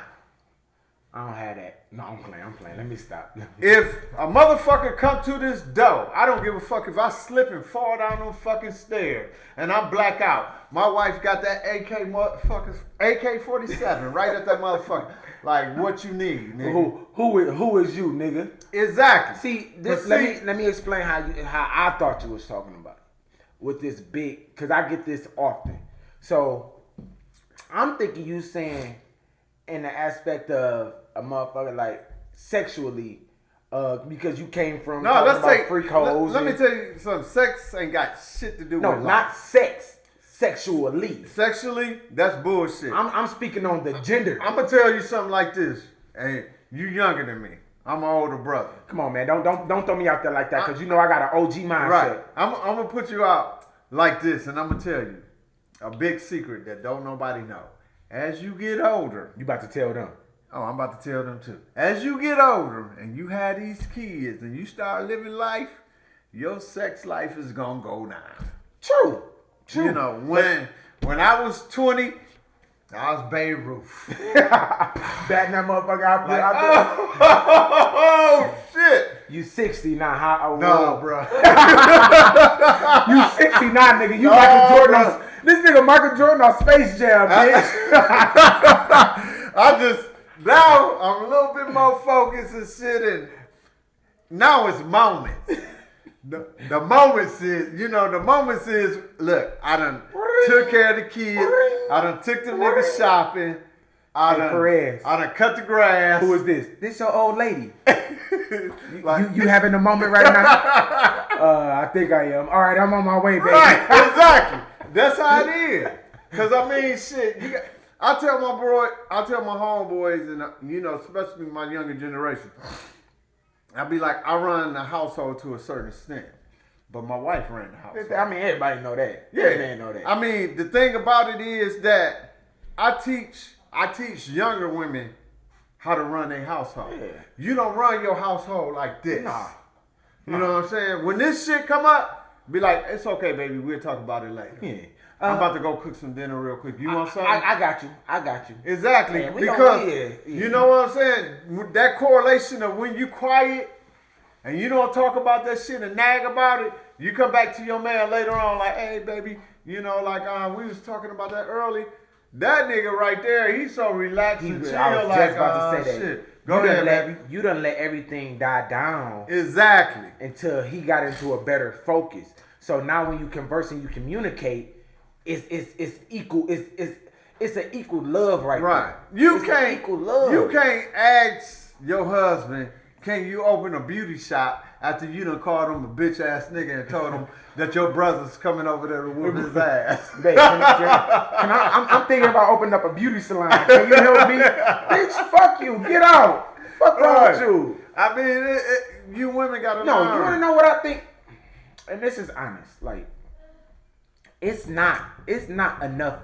I don't have that. No, I'm playing. Let me stop. If a motherfucker come to this door, I don't give a fuck if I slip and fall down them fucking stairs and I'm black out. My wife got that AK-47 right at that motherfucker. Like, what you need, nigga? Who is you, nigga? Exactly. See, let me explain how I thought you was talking about it. With this big, because I get this often. So, I'm thinking you saying in the aspect of a motherfucker like sexually, because you came from freak hoes. Let me tell you something. Sex ain't got shit to do with life. No, not sex. Sexually. Sexually, that's bullshit. I'm speaking on the gender. I'm gonna tell you something like this. Hey, you younger than me. I'm an older brother. Come on, man. Don't throw me out there like that, because you know I got an OG mindset. Right. I'm gonna put you out like this, and I'm gonna tell you a big secret that don't nobody know. As you get older, You about to tell them. oh, I'm about to tell them too. As you get older and you have these kids and you start living life, your sex life is gonna go down. True. You know, when I was 20, I was Babe Ruth. Batting that motherfucker out there. Oh, shit. You 60 now. How old? No, bro. You 69, nigga. You Michael Jordan. This nigga Michael Jordan on Space Jam, bitch. Now I'm a little bit more focused and shit, and now it's moments. The moments is, look, I done took care of the kids. I done took the niggas shopping. I done cut the grass. Who is this? This your old lady. You having a moment right now? I think I am. All right, I'm on my way, baby. Right, exactly. That's how it is. Cause I mean, shit. I tell my homeboys, and you know, especially my younger generation, I be like, I run the household to a certain extent, but my wife ran the household. I mean, everybody know that. Yeah, Every man know that. I mean, the thing about it is that I teach younger women how to run their household. Yeah. You don't run your household like this. Nah. You know what I'm saying? When this shit come up, be like, it's okay, baby. We'll talk about it later. Yeah. I'm about to go cook some dinner real quick. You want something? I got you. Exactly. Man, we because don't- yeah. you know what I'm saying? That correlation of when you quiet and you don't talk about that shit and nag about it, you come back to your man later on like, hey, baby, you know, like we was talking about that early. That nigga right there, he's so relaxed and chill. I was like, just about to say that. Shit. Go ahead, baby. You done let everything die down Exactly. until he got into a better focus. So now when you converse and you communicate, it's equal. It's an equal love right there. You It's can't equal love. You can't ask your husband, can you open a beauty shop after you done called him a bitch ass nigga and told him that your brother's coming over there to whoop his ass. Babe, can I'm thinking about opening up a beauty salon. Can you help me? Bitch, fuck you. Get out. Fuck wrong with you. I mean, you women gotta No, learn. you want to know what I think? And this is honest. Like, it's not enough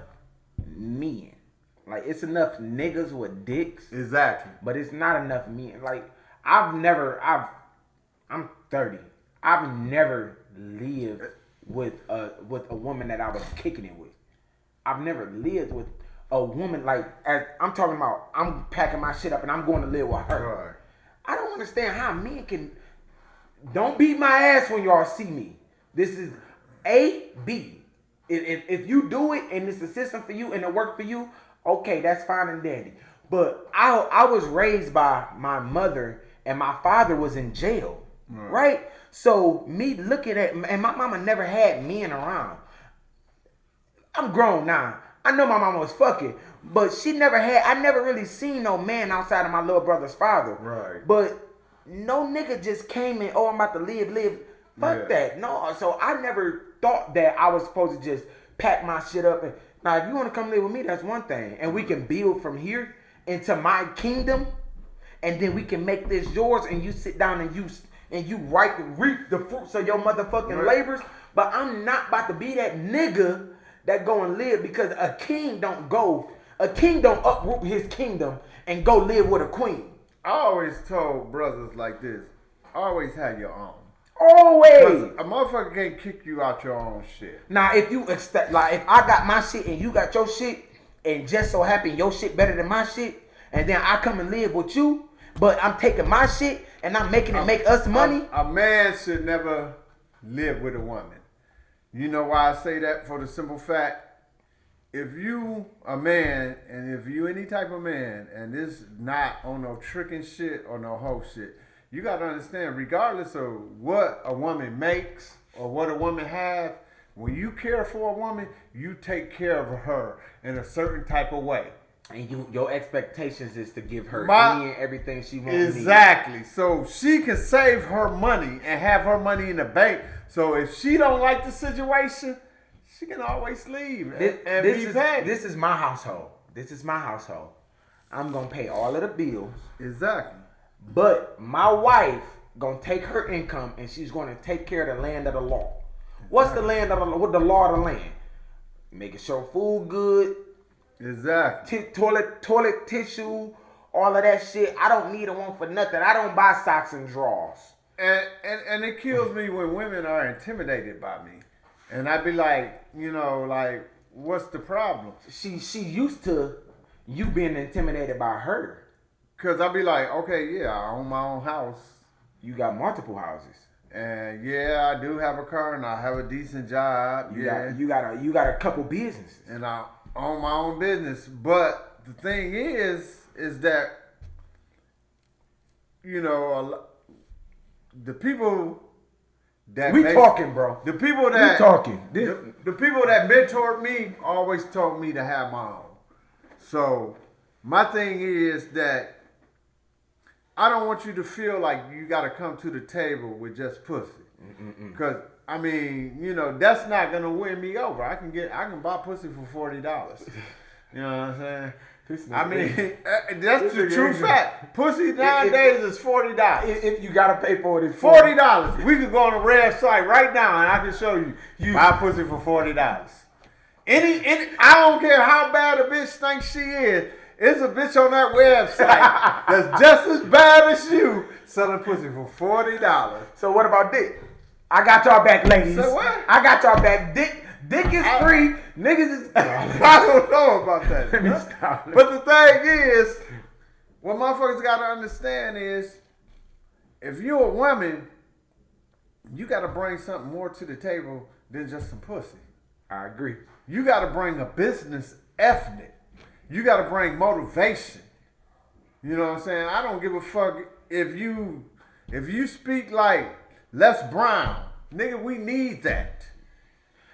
men. Like, it's enough niggas with dicks. Exactly. But it's not enough men. Like, I'm 30. I've never lived with a woman that I was kicking it with. I've never lived with a woman like, as I'm talking about, I'm packing my shit up and I'm going to live with her. Right. I don't understand how men can. Don't beat my ass when y'all see me. This is A, B. If you do it and it's a system for you and it works for you, okay, that's fine and dandy. But I was raised by my mother and my father was in jail, right? So me looking at, and my mama never had men around. I'm grown now. I know my mama was fucking, but I never really seen no man outside of my little brother's father. Right. But no nigga just came in, oh, I'm about to live. Fuck that. No, so I never thought that I was supposed to just pack my shit up. And now, if you want to come live with me, that's one thing. And we can build from here into my kingdom. And then we can make this yours. And you sit down and you reap the fruits of your motherfucking labors. But I'm not about to be that nigga that go and live, because a king don't uproot his kingdom and go live with a queen. I always told brothers like this, always have your own. Always. A motherfucker can't kick you out your own shit. Now, if I got my shit and you got your shit, and just so happen your shit better than my shit, and then I come and live with you, but I'm taking my shit and I'm making it make us money. A man should never live with a woman. You know why I say that? For the simple fact, if you a man, and if you any type of man, and this not on no tricking shit or no hoe shit, you got to understand, regardless of what a woman makes or what a woman have, when you care for a woman, you take care of her in a certain type of way. And your expectations is to give her any and everything she wants. Exactly. So she can save her money and have her money in the bank. So if she don't like the situation, she can always leave and be paid. This is my household. I'm gonna pay all of the bills. Exactly. But my wife gonna take her income and she's gonna take care of the land of the law. What's the land of the law? What the law of the land? Making sure food good. Exactly. Toilet tissue, all of that shit. I don't need a one for nothing. I don't buy socks and drawers. And it kills me when women are intimidated by me. And I be like, like, what's the problem? She used to you being intimidated by her. Cause I be like, okay, yeah, I own my own house. You got multiple houses. And yeah, I do have a car and I have a decent job. You got a couple businesses. And I own my own business. But the thing is that, the people that talking, bro. The people that talking. The people that mentored me always told me to have my own. So my thing is that I don't want you to feel like you got to come to the table with just pussy. Because, I mean, you know, that's not going to win me over. I can buy pussy for $40. You know what I'm saying? I mean, that's the true fact. Pussy nowadays is $40. If you gotta pay for it, it's $40. We could go on the website right now and I can show you. Buy pussy for $40. I don't care how bad a bitch thinks she is. It's a bitch on that website that's just as bad as you selling pussy for $40. So what about dick? I got y'all back, ladies. So what? I got y'all back. Dick is free. Niggas is. I don't know about that. Let me stop. But the thing is, what motherfuckers gotta understand is, if you're a woman, you gotta bring something more to the table than just some pussy. I agree. You gotta bring a business ethnic. You gotta bring motivation. You know what I'm saying? I don't give a fuck if you speak like Les Brown. Nigga, we need that.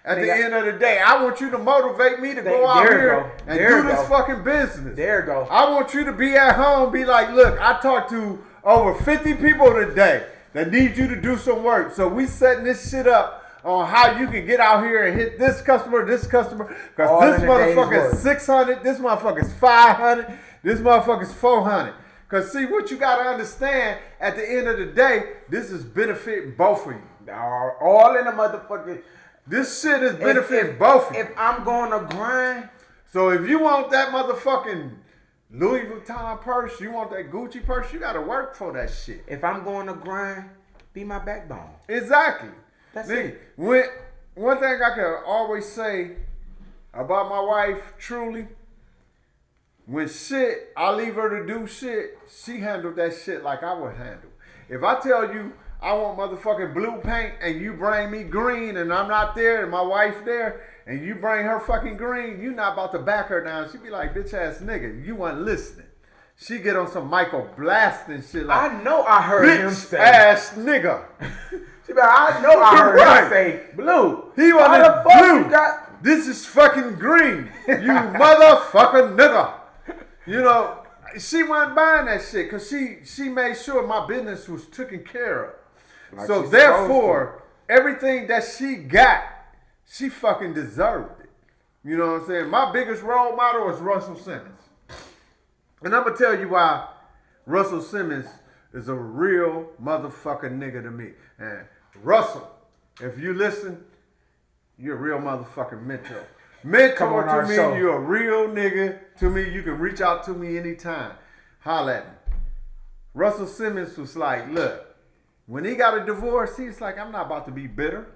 At the end of the day, I want you to motivate me to go out here and do this fucking business. There you go. I want you to be at home, be like, look, I talked to over 50 people today that need you to do some work. So we setting this shit up on how you can get out here and hit this customer. Because this motherfucker is 600, this motherfucker is 500, this motherfucker is 400. Because see, what you got to understand, at the end of the day, this is benefiting both of you. All in the motherfucking... This shit is benefiting both of you. If I'm going to grind... So if you want that motherfucking Louis Vuitton purse, you want that Gucci purse, you got to work for that shit. If I'm going to grind, be my backbone. Exactly. That's it. One thing I can always say about my wife, truly, when I leave her to do shit, she handled that shit like I would handle. If I tell you I want motherfucking blue paint and you bring me green and I'm not there and my wife there and you bring her fucking green, you not about to back her down. She be like, bitch ass nigga, you wasn't listening. She get on some Michael blasting shit like, I know I heard him say. Bitch ass nigga. She be like, I know I heard him say blue. He wanted the fuck blue. You got... This is fucking green. You motherfucking nigga. You know, she wasn't buying that shit because she made sure my business was taken care of. Like so therefore, everything that she got, she fucking deserved it. You know what I'm saying? My biggest role model is Russell Simmons. And I'm going to tell you why Russell Simmons is a real motherfucking nigga to me. And Russell, if you listen, you're a real motherfucking mentor. Mentor to me, show. You're a real nigga to me. You can reach out to me anytime. Holla at me. Russell Simmons was like, look, when he got a divorce, he's like, I'm not about to be bitter.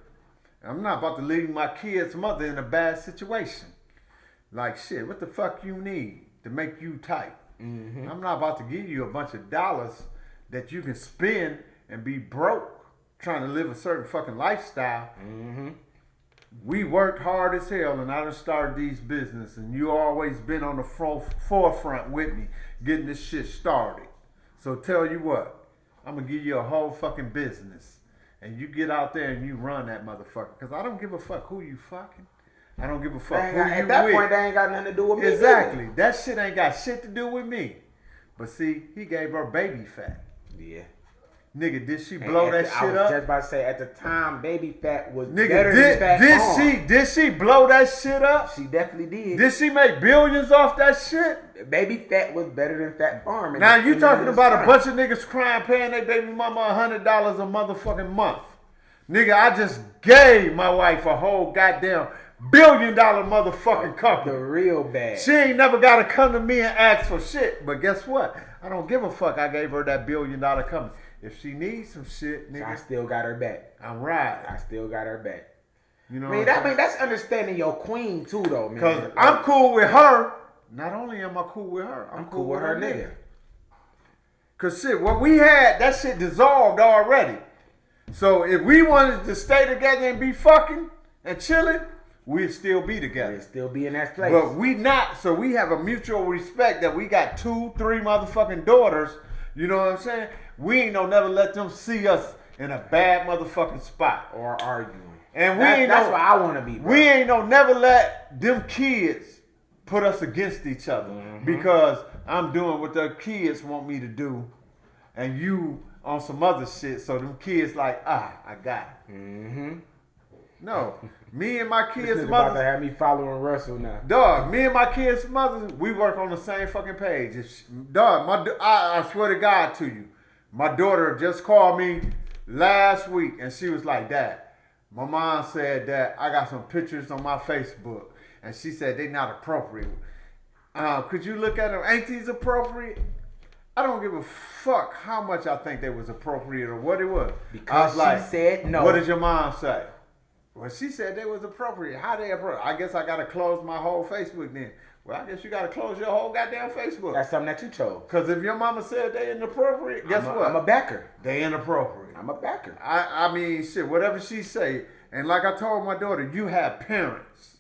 I'm not about to leave my kid's mother in a bad situation. Like, shit, what the fuck you need to make you tight? Mm-hmm. I'm not about to give you a bunch of dollars that you can spend and be broke trying to live a certain fucking lifestyle. Mm-hmm. We worked hard as hell and I done started these businesses and you always been on the forefront with me getting this shit started. So tell you what, I'm going to give you a whole fucking business and you get out there and you run that motherfucker. Because I don't give a fuck who you fucking. I don't give a fuck who you with. At that point, that ain't got nothing to do with me. Exactly. Either. That shit ain't got shit to do with me. But see, he gave her baby fat. Yeah. Nigga, did she blow that shit up? I was just about to say, at the time, baby fat was better than fat did she blow that shit up? She definitely did. Did she make billions off that shit? Baby fat was better than Fat Farm. Now you talking about a bunch of niggas crying, paying their baby mama $100 a motherfucking month. Nigga, I just gave my wife a whole goddamn $1 billion motherfucking company. The real bad. She ain't never got to come to me and ask for shit. But guess what? I don't give a fuck. I gave her that $1 billion company. If she needs some shit, nigga, I still got her back. I'm right. I still got her back. You know, that's understanding your queen too, though, man. Because I'm cool with her. Not only am I cool with her, I'm cool with her nigga. Because shit, what we had, that shit dissolved already. So if we wanted to stay together and be fucking and chilling, we'd still be together. We'd still be in that place. But we not. So we have a mutual respect that we got 2, 3 motherfucking daughters. You know what I'm saying? We ain't no never let them see us in a bad motherfucking spot. Or arguing. And that's where I want to be, bro. We ain't no never let them kids put us against each other. Mm-hmm. Because I'm doing what their kids want me to do. and you on some other shit. So them kids like, I got it. Mm-hmm. No, me and my This kids' nigga about to mothers, have me following Russell now. dog. Me and my kids' mothers, we work on the same fucking page. I swear to God to you, my daughter just called me last week, and she was like, "Dad, my mom said that I got some pictures on my Facebook, and she said they not appropriate. Could you look at them? Ain't these appropriate?" I don't give a fuck how much I think they was appropriate or what it was. Because I was she said no. What did your mom say? Well, she said they was appropriate. How they appropriate? I guess I got to close my whole Facebook then. Well, I guess you got to close your whole goddamn Facebook. That's something that you chose. Because if your mama said they inappropriate, guess what? I'm a backer. They inappropriate. I'm a backer. I mean, shit, whatever she say. And like I told my daughter, you have parents.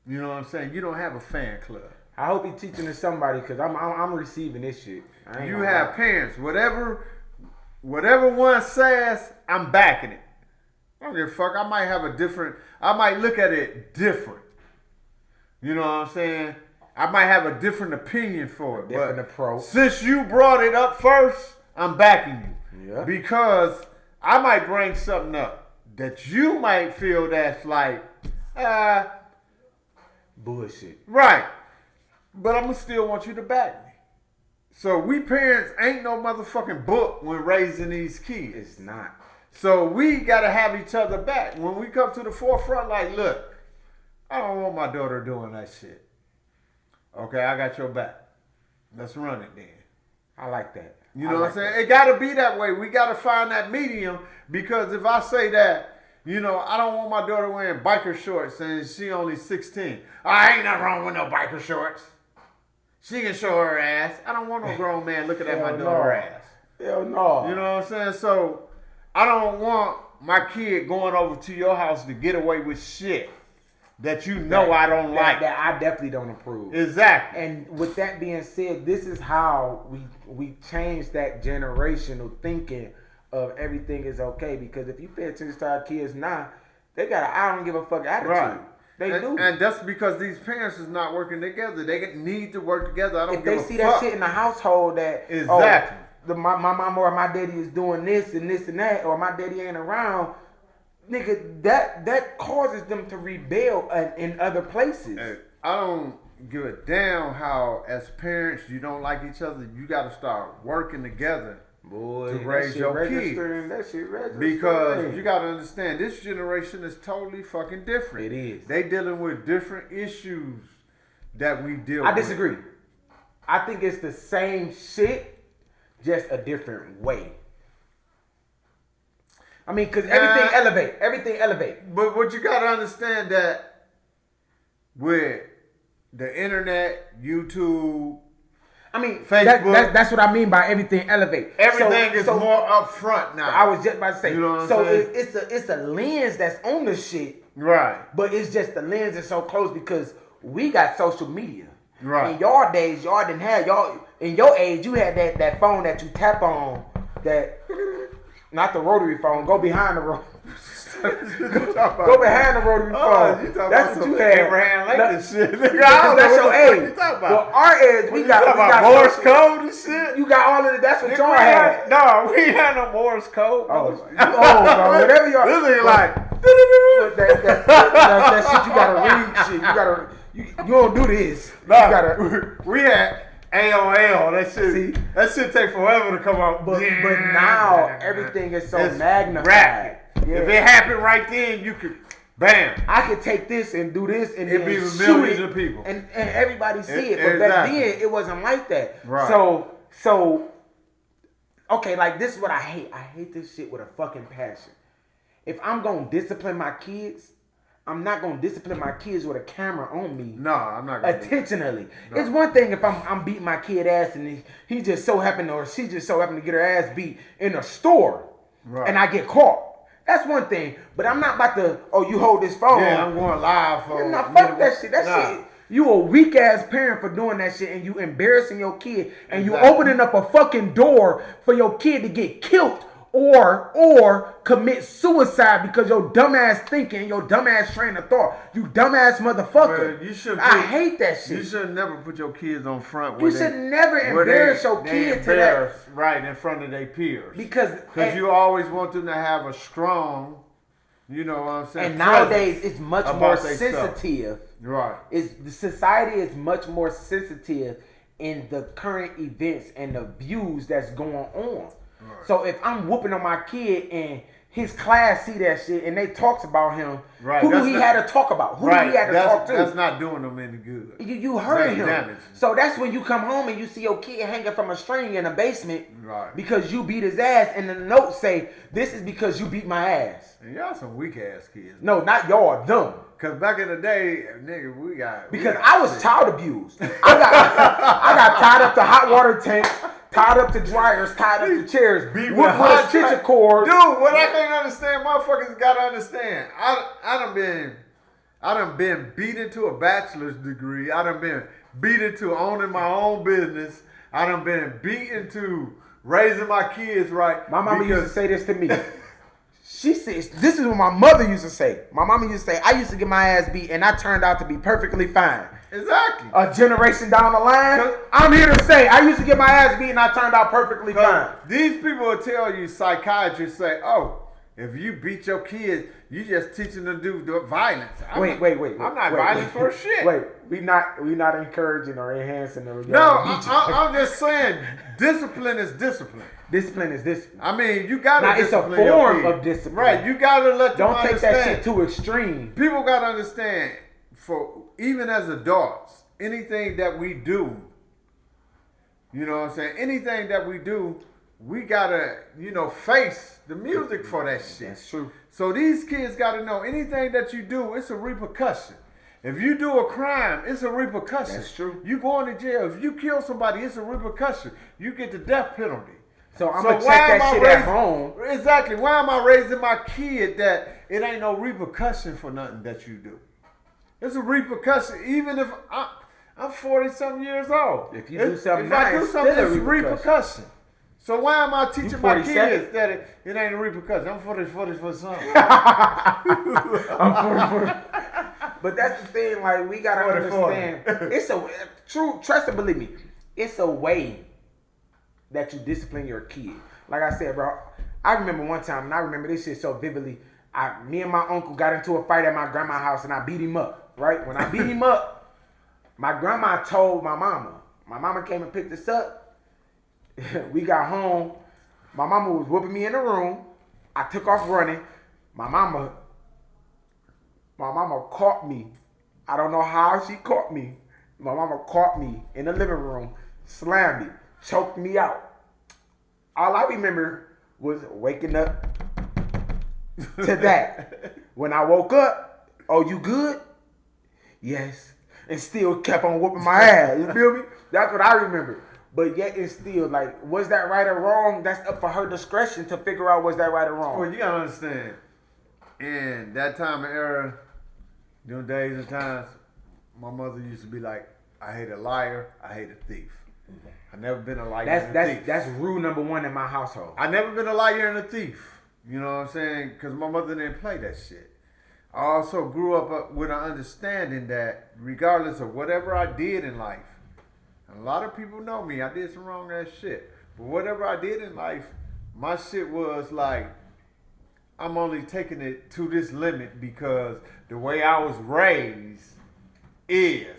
You know what I'm saying? You don't have a fan club. I hope he's teaching to somebody because I'm receiving this shit. You have parents. Whatever one says, I'm backing it. I don't give a fuck. I might look at it different. You know what I'm saying? I might have a different opinion for it. Different but approach. Since you brought it up first, I'm backing you. Yeah. Because I might bring something up that you might feel that's like, bullshit. right. But I'm going to still want you to back me. So we parents ain't no motherfucking book when raising these kids. It's not. So we got to have each other back. When we come to the forefront, like, look, I don't want my daughter doing that shit. Okay, I got your back. Let's run it then. I like that. You know what I'm saying? It got to be that way. We got to find that medium because if I say that, you know, I don't want my daughter wearing biker shorts and she only 16. Ain't nothing wrong with no biker shorts. She can show her ass. I don't want no grown man looking at my daughter's ass. Hell no. You know what I'm saying? So I don't want my kid going over to your house to get away with shit that you know I don't like. That I definitely don't approve. Exactly. And with that being said, this is how we change that generational thinking of everything is okay. Because if you pay attention to our kids now, they got an I don't give a fuck attitude. Right. They do. And that's because these parents is not working together. They need to work together. I don't if give a they see fuck. that shit in the household that Exactly. my mom or my daddy is doing this and this and that, or my daddy ain't around, nigga, that causes them to rebel in other places. Hey, I don't give a damn how, as parents, you don't like each other. You got to start working together. Boy, to raise your kids. That shit registering. Because you got to understand, this generation is totally fucking different. It is. They dealing with different issues that we deal with. I disagree. I think it's the same shit, just a different way. I mean, because everything elevate. But what you got to understand that with the internet, YouTube, I mean, Facebook. that's what I mean by everything elevate. Everything is more upfront now. I was just about to say. You know what I'm so saying? it's a lens that's on the shit, right? but it's just the lens is so close because we got social media. Right. In your days, y'all didn't have in your age, you had that phone that you tap on, that not the rotary phone. Go behind the rotary. Go behind the rotary phone. You talking that's about what some you had. Abraham Lincoln shit. That's your age. You talking about? Well, our age, we got Morse code and shit. You got all of it. That's what y'all had. No, we ain't had no Morse code. Oh, bro, whatever y'all. This nigga like that shit. You gotta read shit. You gotta. You don't do this. No, you gotta. We had AOL. That shit take forever to come out. But now everything is so It's magnified. rapid. Yeah. If it happened right then, you could, bam. I could take this and do this and It'd then be shoot millions it, of people. and everybody see it. But back Exactly. then it wasn't like that. Right. So okay, like this is what I hate. I hate this shit with a fucking passion. If I'm gonna discipline my kids, I'm not gonna discipline my kids with a camera on me. No, I'm not gonna do that. Intentionally. No. It's one thing if I'm beating my kid ass and he just so happened or she just so happened to get her ass beat in a store, Right. and I get caught. That's one thing. But I'm not about to, you hold this phone. Yeah, I'm going live for. Nah, fuck that shit. That shit. You a weak ass parent for doing that shit, and you embarrassing your kid, and you Exactly. opening up a fucking door for your kid to get killed or commit suicide because your dumbass thinking, your dumbass train of thought, you dumbass motherfucker. Man, you should I hate that shit. You should never put your kids on front. You should never embarrass your kid to that. Right in front of their peers. Because you always want them to have a strong, you know what I'm saying? And nowadays it's much more sensitive. Right. The society is much more sensitive in the current events and the views that's going on. Right. So if I'm whooping on my kid and his class see that shit and they talks about him, right. Who do he have to talk about? Who do he have to talk to? That's not doing them any good. You hurting him. Damage. So that's when you come home and you see your kid hanging from a string in a basement, right. Because you beat his ass, and the note say, "This is because you beat my ass." And y'all some weak ass kids. No, not y'all, them. Cause back in the day, nigga, I was child abused. I got tied up to hot water tanks, tied up to dryers, tied up to chairs, with a stitcher cord. Dude, what I can't understand, motherfuckers gotta understand. I done been beat into a bachelor's degree. I done been beat into owning my own business. I done been beat into raising my kids right. My mama used to say this to me. She says, this is what my mother used to say. My mama used to say, I used to get my ass beat and I turned out to be perfectly fine. Exactly. A generation down the line, I'm here to say, I used to get my ass beat and I turned out perfectly fine. These people will tell you, psychiatrists say, oh, if you beat your kids, you just teaching them to do violence. Wait. I'm not violent for shit. Wait, we not encouraging or enhancing the. No, I'm just saying, discipline is discipline. Discipline is discipline. I mean, you gotta. Now, it's a form of discipline, right? You gotta let them understand. Don't take that shit too extreme. People gotta understand. For even as adults, anything that we do, you know what I'm saying? Anything that we do, we gotta, face the music for that shit. That's true. So these kids gotta know anything that you do, it's a repercussion. If you do a crime, it's a repercussion. That's true. You going to jail. If you kill somebody, it's a repercussion. You get the death penalty. So I'm gonna check that shit at home. Exactly. Why am I raising my kid that it ain't no repercussion for nothing that you do? It's a repercussion, even if I'm 40-something years old. If you do something I do something, it's a repercussion. So why am I teaching my kids that it ain't a repercussion? I'm 40 for something. I'm 40. But that's the thing, like, we gotta understand. It's trust and believe me, it's a way that you discipline your kid. Like I said, bro, I remember one time, and I remember this shit so vividly. Me and my uncle got into a fight at my grandma's house, and I beat him up, right? When I beat him up, my grandma told my mama. My mama came and picked us up. We got home. My mama was whooping me in the room. I took off running. My mama caught me. I don't know how she caught me. My mama caught me in the living room, slammed me, choked me out. All I remember was waking up to that. When I woke up, oh, you good? Yes. And still kept on whooping my ass. You feel me? That's what I remember. But yet it's still like, was that right or wrong? That's up for her discretion to figure out was that right or wrong. Well, you gotta understand, in that time and era, them days and times, my mother used to be like, I hate a liar, I hate a thief. I never been a liar and a thief. That's rule number one in my household. I never been a liar and a thief. You know what I'm saying? Because my mother didn't play that shit. I also grew up with an understanding that regardless of whatever I did in life, and a lot of people know me, I did some wrong ass shit. But whatever I did in life, my shit was like, I'm only taking it to this limit because the way I was raised is,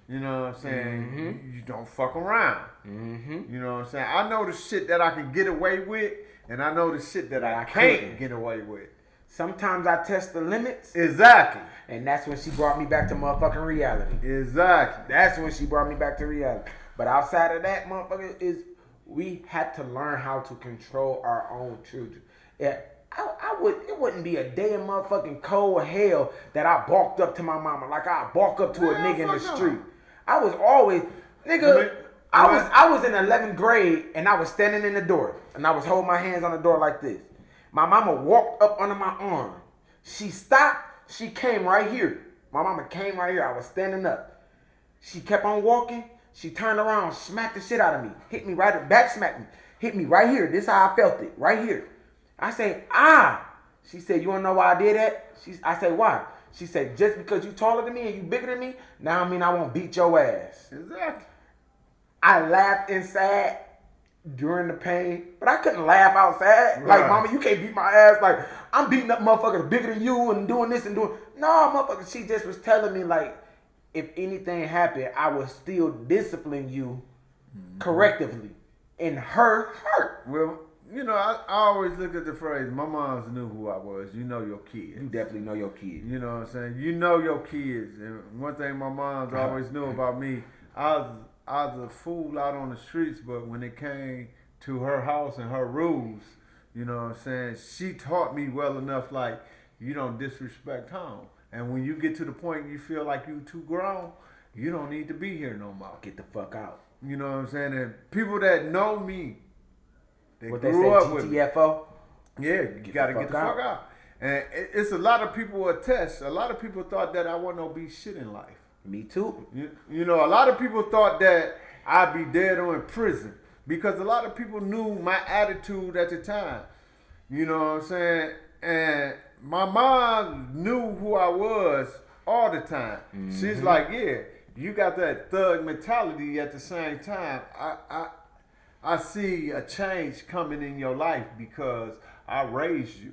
you know what I'm saying? Mm-hmm. You don't fuck around. Mm-hmm. You know what I'm saying? I know the shit that I can get away with, and I know the shit that I can't get away with. Sometimes I test the limits. Exactly. And that's when she brought me back to motherfucking reality. Exactly. That's when she brought me back to reality. But outside of that, motherfucker, is we had to learn how to control our own children. Yeah, it wouldn't be a day in motherfucking cold hell that I balked up to my mama like I balk up to a nigga in the street. I was always, nigga, I was in 11th grade and I was standing in the door and I was holding my hands on the door like this. My mama walked up under my arm. She stopped. She came right here. My mama came right here. I was standing up. She kept on walking. She turned around, smacked the shit out of me, hit me right, back smacked me, hit me right here. This is how I felt it, right here. I say, ah. She said, you wanna know why I did that? I say, why? She said, just because you taller than me and you bigger than me, now I mean I won't beat your ass. Exactly. I laughed inside during the pain, but I couldn't laugh outside. Right. Like, mama, you can't beat my ass. Like, I'm beating up motherfuckers bigger than you and doing this and doing. No, motherfucker, she just was telling me, like, if anything happened, I would still discipline you correctively. And her hurt. Well, you know, I always look at the phrase, my moms knew who I was. You know your kids. You definitely know your kid. You know what I'm saying? You know your kids. And one thing my mom's always knew about me, I was a fool out on the streets, but when it came to her house and her rules, you know what I'm saying, she taught me well enough, like, you don't disrespect home. And when you get to the point you feel like you too grown, you don't need to be here no more. Get the fuck out. You know what I'm saying? And people that know me, they What they grew say, up with me. GTFO? Yeah, you gotta get the fuck out. And it's a lot of people attest. A lot of people thought that I wasn't gonna be shit in life. Me too. You know, a lot of people thought that I'd be dead or in prison because a lot of people knew my attitude at the time. You know what I'm saying? And my mom knew who I was all the time. She's like, yeah, you got that thug mentality at the same time. I see a change coming in your life because I raised you.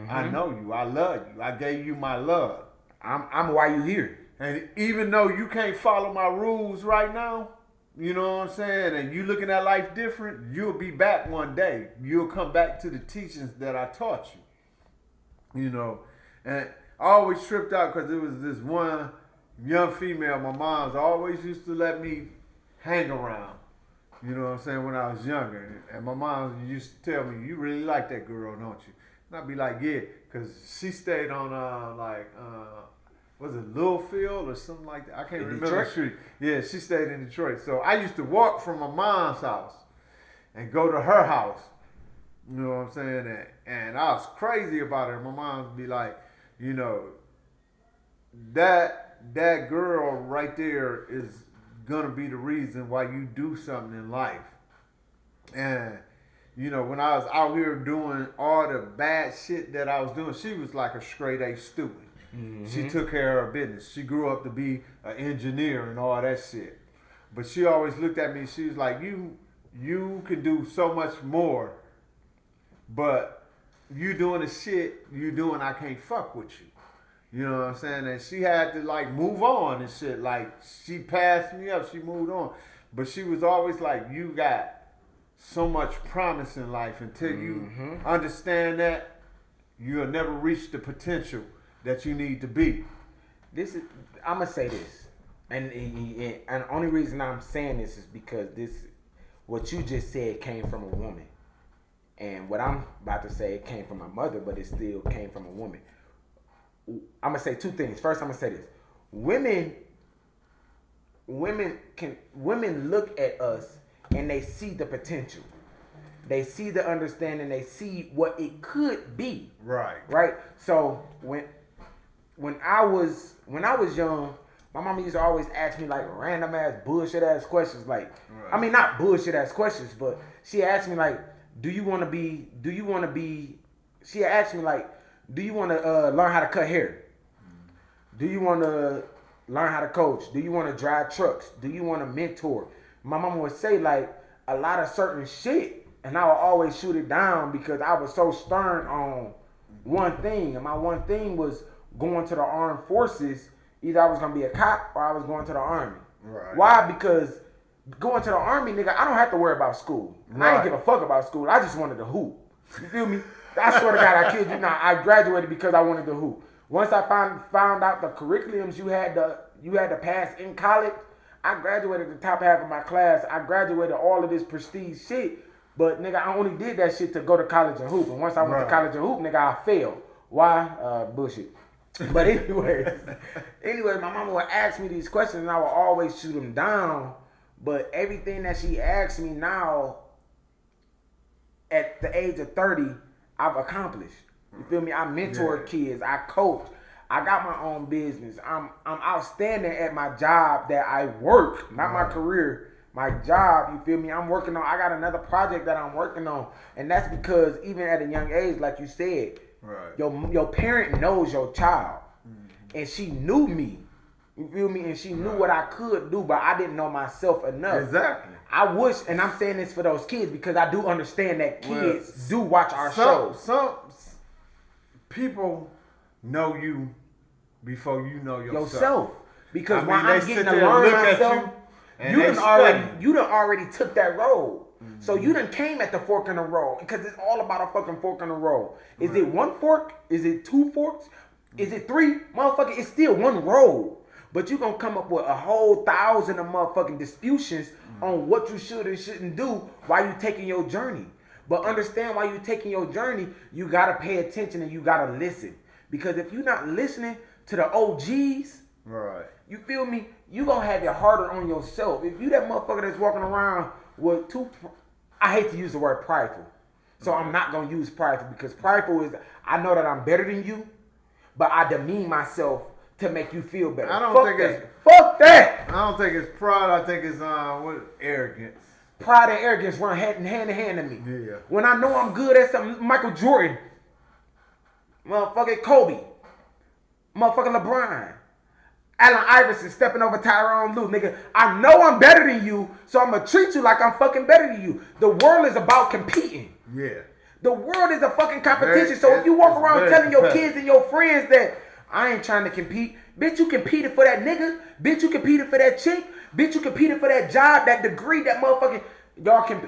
I know you. I love you. I gave you my love. I'm why you here. And even though you can't follow my rules right now, you know what I'm saying, and you looking at life different, you'll be back one day. You'll come back to the teachings that I taught you. You know, and I always tripped out because there was this one young female my mom's always used to let me hang around. You know what I'm saying, when I was younger. And my mom used to tell me, you really like that girl, don't you? And I'd be like, yeah, because she stayed on, was it Littlefield or something like that? I can't remember Detroit? the street. Yeah, she stayed in Detroit. So I used to walk from my mom's house and go to her house. You know what I'm saying? And I was crazy about it. My mom would be like, you know, that girl right there is gonna be the reason why you do something in life. And you know, when I was out here doing all the bad shit that I was doing, she was like a straight A student. She took care of her business. She grew up to be an engineer and all that shit. But she always looked at me, she was like, you can do so much more, but you doing the shit you doing, I can't fuck with you. You know what I'm saying? And she had to like move on and shit. Like she passed me up, she moved on. But she was always like, you got so much promise in life. Until you understand that, you'll never reach the potential that you need to be. I'm gonna say this, and the only reason I'm saying this is because what you just said came from a woman, and what I'm about to say, it came from my mother, but it still came from a woman. I'm gonna say two things. First, I'm gonna say this: women look at us and they see the potential, they see the understanding, they see what it could be. Right. So when I was young, my mama used to always ask me like random ass bullshit ass questions. Like, I mean, not bullshit ass questions, but she asked me like, do you want to be? She asked me like, do you want to learn how to cut hair? Do you want to learn how to coach? Do you want to drive trucks? Do you want to mentor? My mama would say like a lot of certain shit, and I would always shoot it down because I was so stern on one thing, and my one thing was going to the armed forces. Either I was gonna be a cop or I was going to the army. Right. Why? Because going to the army, nigga, I don't have to worry about school. I ain't give a fuck about school. I just wanted to hoop. You feel me? I swear to God, I kid you not. I graduated because I wanted to hoop. Once I found out the curriculums you had to pass in college, I graduated the top half of my class. I graduated all of this prestige shit. But nigga, I only did that shit to go to college and hoop. And once I went to college and hoop, nigga, I failed. Why? Bullshit. But anyway, my mama would ask me these questions and I would always shoot them down. But everything that she asks me now, at the age of 30, I've accomplished. You feel me? I mentor kids. I coach. I got my own business. I'm outstanding at my job that I work, not my career. My job, you feel me? I got another project that I'm working on. And that's because even at a young age, like you said, Right. your parent knows your child. And she knew me. You feel me? And she knew what I could do, but I didn't know myself enough. Exactly. I wish, and I'm saying this for those kids because I do understand that kids do watch our shows. Some people know you before you know yourself. Because I when mean, I'm they getting sit to there and learn look at myself, you, and you they done already took that road. So you done came at the fork in the road because it's all about a fucking fork in the road. Is it one fork? Is it two forks? Is it three? Motherfucker, it's still one road. But you gonna come up with a whole 1,000 of motherfucking disputations on what you should and shouldn't do while you taking your journey. But understand while you taking your journey, you gotta pay attention and you gotta listen. Because if you're not listening to the OGs, Right. you feel me? You gonna have it harder on yourself. If you that motherfucker that's walking around with I hate to use the word prideful. So I'm not gonna use prideful because prideful is I know that I'm better than you, but I demean myself to make you feel better. I don't Fuck think that. it's- Fuck that. I don't think it's pride. I think it's arrogance. Pride and arrogance run hand in hand to me. Yeah. When I know I'm good at something, Michael Jordan, motherfucking Kobe, motherfucking LeBron, Allen Iverson stepping over Tyronn Lue, nigga. I know I'm better than you, so I'm gonna treat you like I'm fucking better than you. The world is about competing. Yeah. The world is a fucking competition. So if you walk it's around very telling your competitive. kids and your friends that I ain't trying to compete, bitch, you competed for that nigga. Bitch, you competed for that chick. Bitch, you competed for that job, that degree, that motherfucking.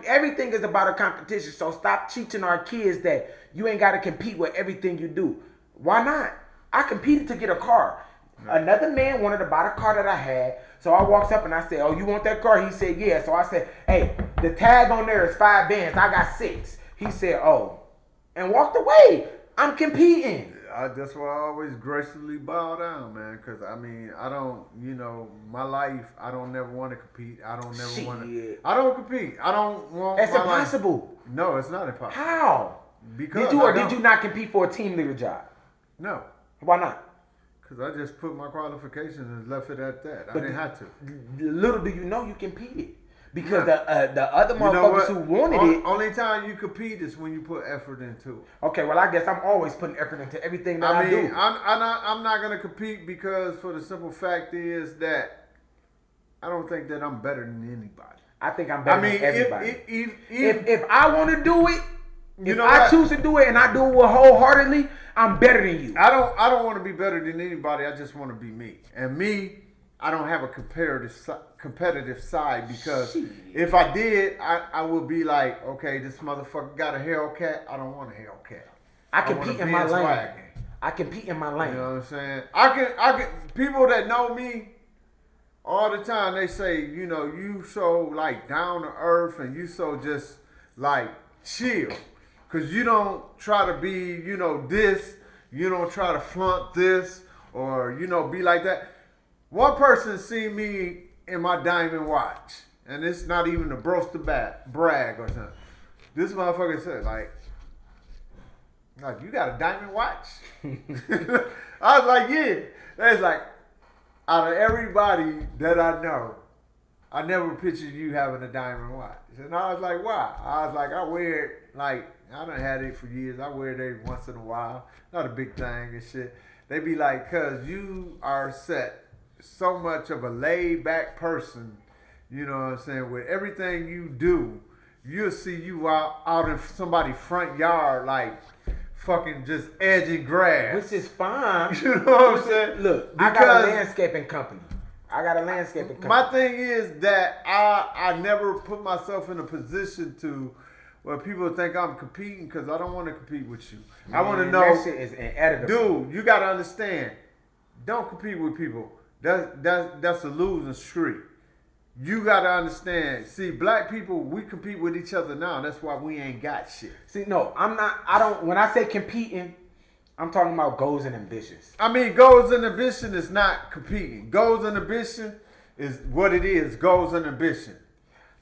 Everything is about a competition. So stop teaching our kids that you ain't got to compete with everything you do. Why not? I competed to get a car. Another man wanted to buy the car that I had. So I walked up and I said, oh, you want that car? He said, yeah. So I said, hey, the tag on there is 5 bands. I got 6. He said, oh. And walked away. I'm competing. That's why I always gracefully bow down, man. Because, I mean, I don't, my life, I don't never want to compete. I don't never want to. I don't compete. I don't want That's my impossible. Life. No, it's not impossible. How? Because did you not compete for a team leader job? No. Why not? Because I just put my qualifications and left it at that. I didn't have to. Little do you know you competed. Because the other motherfuckers who wanted it. Only time you compete is when you put effort into it. Okay, well, I guess I'm always putting effort into everything that I do. I'm not going to compete because for the simple fact is that I don't think that I'm better than anybody. I think I'm better than everybody. If I want to do it, if I choose to do it and I do it wholeheartedly, I'm better than you. I don't want to be better than anybody. I just want to be me. And me, I don't have a competitive side because if I did, I would be like, okay, this motherfucker got a Hellcat. I don't want a Hellcat. I compete in my lane. I compete in my lane. You know what I'm saying? I can. People that know me all the time, they say, you so like down to earth and you so just like chill. Cause you don't try to be, this. You don't try to flaunt this or, be like that. One person seen me in my diamond watch, and it's not even a brag or something. This motherfucker said, like, you got a diamond watch? I was like, yeah. That's like, out of everybody that I know, I never pictured you having a diamond watch. And I was like, why? I was like, I wear it, like, I done had it for years. I wear it every once in a while. Not a big thing and shit. They be like, cuz you are so much of a laid back person, you know what I'm saying, with everything you do, you'll see you out in somebody's front yard like fucking just edging grass. Which is fine. You know what I'm saying? Look, I got a landscaping company. My thing is that I never put myself in a position to where people think I'm competing because I don't want to compete with you. I want to know. That shit is inedible. Dude, you got to understand. Don't compete with people. That's a losing streak. You got to understand. See, black people, we compete with each other now. That's why we ain't got shit. See, no, when I say competing, I'm talking about goals and ambitions. I mean, goals and ambition is not competing. Goals and ambition is what it is. Goals and ambition.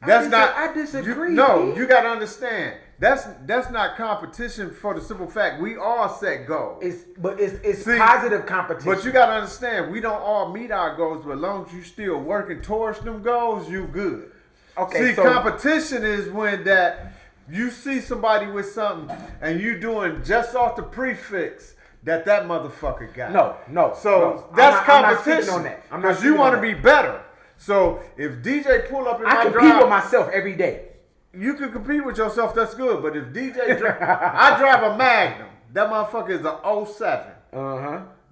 I disagree. You got to understand. That's not competition for the simple fact we all set goals. It's See, positive competition. But you gotta understand, we don't all meet our goals, but as long as you still working towards them goals, you good. Okay, See, so competition is when that you see somebody with something and you doing just off the prefix that motherfucker got. No. So no. that's I'm not competition. speaking on that. I'm not Because speaking you want on to that. be better. So if DJ pull up in I my compete drive, with myself every day. you can compete with yourself. That's good. But if DJ, I drive a Magnum. That motherfucker is a 07.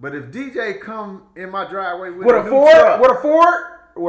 But if DJ come in my driveway with a Ford, truck, with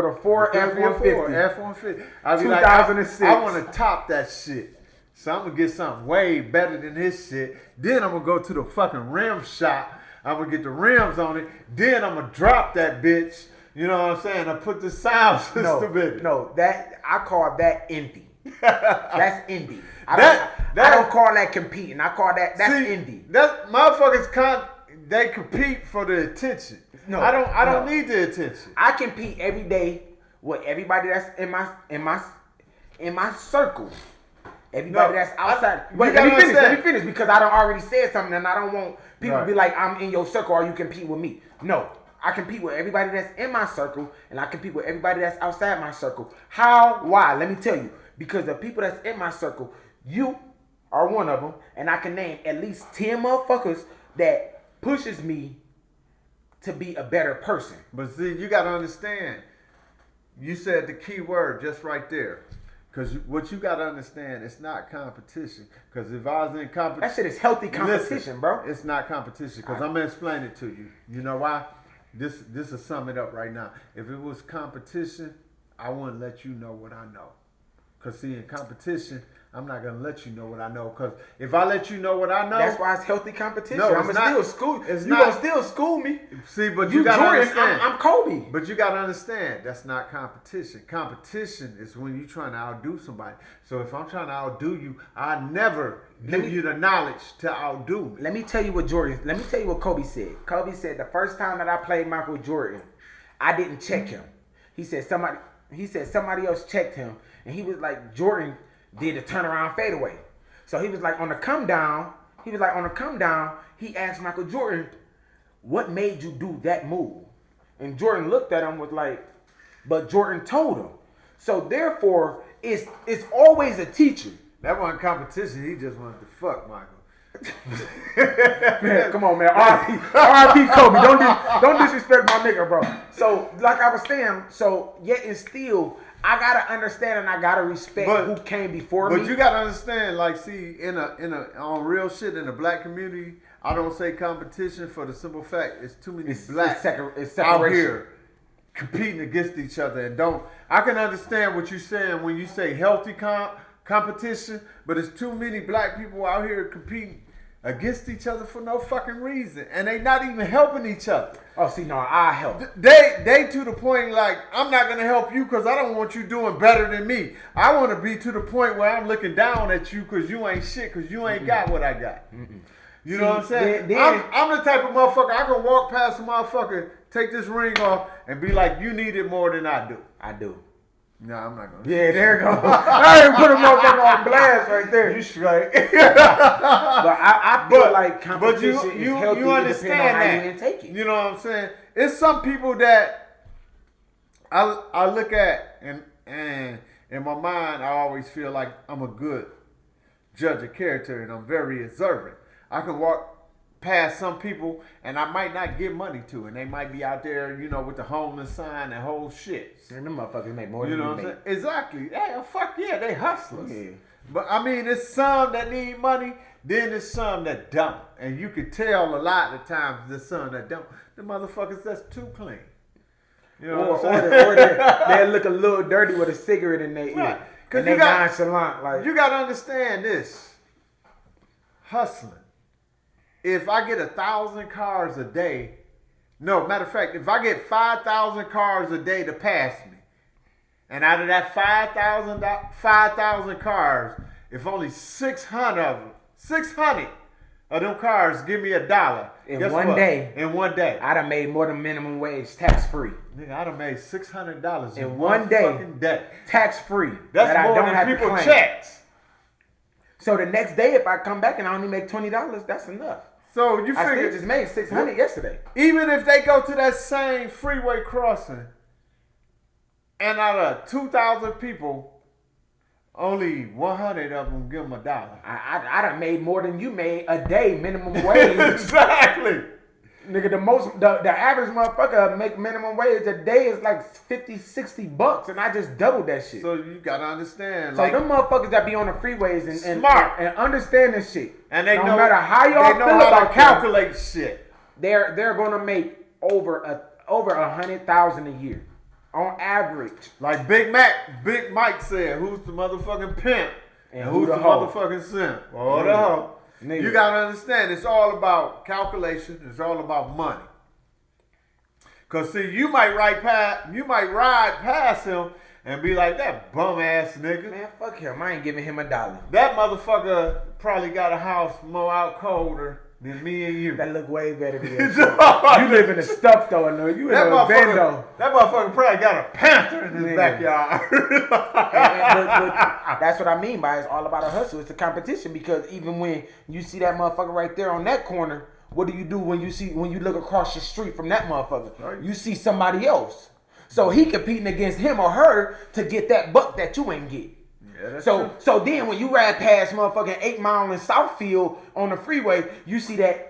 a Ford F-150. F-150. I'll be 2006. like, I want to top that shit. So I'm going to get something way better than his shit. Then I'm going to go to the fucking rim shop. I'm going to get the rims on it. Then I'm going to drop that bitch. You know what I'm saying? I put the sound system in it. No, that I call that envy. That's envy. I don't call that competing. I call that's envy. That motherfuckers they compete for the attention. No, I don't need the attention. I compete every day with everybody that's in my circle. Everybody that's outside. Wait, let me finish because I done already said something and I don't want people to be like, I'm in your circle or you compete with me. No. I compete with everybody that's in my circle and I compete with everybody that's outside my circle. How? Why? Let me tell you. Because the people that's in my circle, you are one of them, and I can name at least 10 motherfuckers that pushes me to be a better person. But see, you got to understand, you said the key word just right there. Because what you got to understand, it's not competition. Because if I was in competition... That shit is healthy competition, listen, bro. It's not competition. Because I'm going to explain it to you. You know why? This will sum it up right now. If it was competition, I wouldn't let you know what I know. Because see, in competition, I'm not going to let you know what I know. Because if I let you know what I know... That's why it's healthy competition. No, I'm going to still school you. You're going to still school me. See, but you got to Jordan, understand. I'm Kobe. But you got to understand, that's not competition. Competition is when you're trying to outdo somebody. So if I'm trying to outdo you, I never give you the knowledge to outdo me. Let me tell you what Kobe said. Kobe said the first time that I played Michael Jordan, I didn't check him. He said somebody else checked him, and he was like, Jordan did a turnaround fadeaway. So he was like on the come down. He asked Michael Jordan, what made you do that move? And Jordan looked at him with like, but Jordan told him. So therefore, it's always a teacher. That wasn't competition. He just wanted to fuck Michael. Man, come on, man. R.I.P. Kobe. Don't disrespect my nigga, bro. So, like I was saying, yet and still, I gotta understand and I gotta respect who came before me. But you gotta understand, like, see, on real shit in the black community, I don't say competition for the simple fact it's too many blacks out here competing against each other. And I can understand what you're saying when you say healthy competition, but it's too many black people out here competing against each other for no fucking reason, and they not even helping each other. Oh, see, no, I help. They to the point like, I'm not gonna help you because I don't want you doing better than me. I want to be to the point where I'm looking down at you because you ain't shit, because you ain't got what I got. You know what I'm saying? I'm the type of motherfucker, I can walk past a motherfucker, take this ring off, and be like, you need it more than I do. I do. No, I'm not gonna. Yeah, there you go. I ain't put a motherfucker on blast right there. You straight. But I feel like competition is healthy. You understand on how that. you take it. You know what I'm saying? It's some people that I look at and in my mind I always feel like I'm a good judge of character and I'm very observant. I can walk past some people and I might not give money to, and they might be out there, with the homeless sign and whole shit. And them motherfuckers make more than You know you what I'm make. saying? Exactly. Yeah, fuck yeah, they hustlers. Yeah. But I mean, it's some that need money, then there's some that don't. And you can tell a lot of times there's some that don't. The motherfuckers that's too clean. You know what I'm saying? Or they look a little dirty with a cigarette in their ear. Right. And they nonchalant. Like, you got to understand this. Hustling. If I get 1,000 cars a day, no, matter of fact, if I get 5,000 cars a day to pass me, and out of that 5,000 cars, if only 600 of them cars give me $1, in one day, I done made more than minimum wage tax free. Nigga, I done made $600 in one day, fucking day. Tax free. That's that more I don't than have people to claim. checks. So the next day, if I come back and I only make $20, that's enough. So you I still figure just made $600 yesterday. even if they go to that same freeway crossing, and out of 2,000 people, only 100 of them give them $1. I done made more than you made a day minimum wage. Exactly. Nigga, the average motherfucker make minimum wage a day is like $50-$60, and I just doubled that shit. So you gotta understand, So like, them motherfuckers that be on the freeways and Smart. and understand this shit, and they no know matter how y'all they know feel how about to calculate shit. they're gonna make over 100,000 a year on average. Like Big Mike said, who's the motherfucking pimp and who's the hoe? motherfucking simp? Oh, Nigga. the hoe. Nigga. You gotta understand, it's all about calculation. It's all about money. Cause see, you might ride past him and be like, that bum ass nigga. Man, fuck him. I ain't giving him $1. That motherfucker probably got a house more out colder than me and you. That look way better than your shit. You live in a stuff though, no, you in a bando. That motherfucker probably got a panther in his Nigga. backyard. But that's what I mean by it's all about a hustle. It's a competition because even when you see that motherfucker right there on that corner, what do you do when you look across the street from that motherfucker? Right. You see somebody else. So he competing against him or her to get that buck that you ain't get. Yeah, that's So true. so then when you ride past motherfucking 8 Mile in Southfield on the freeway, you see that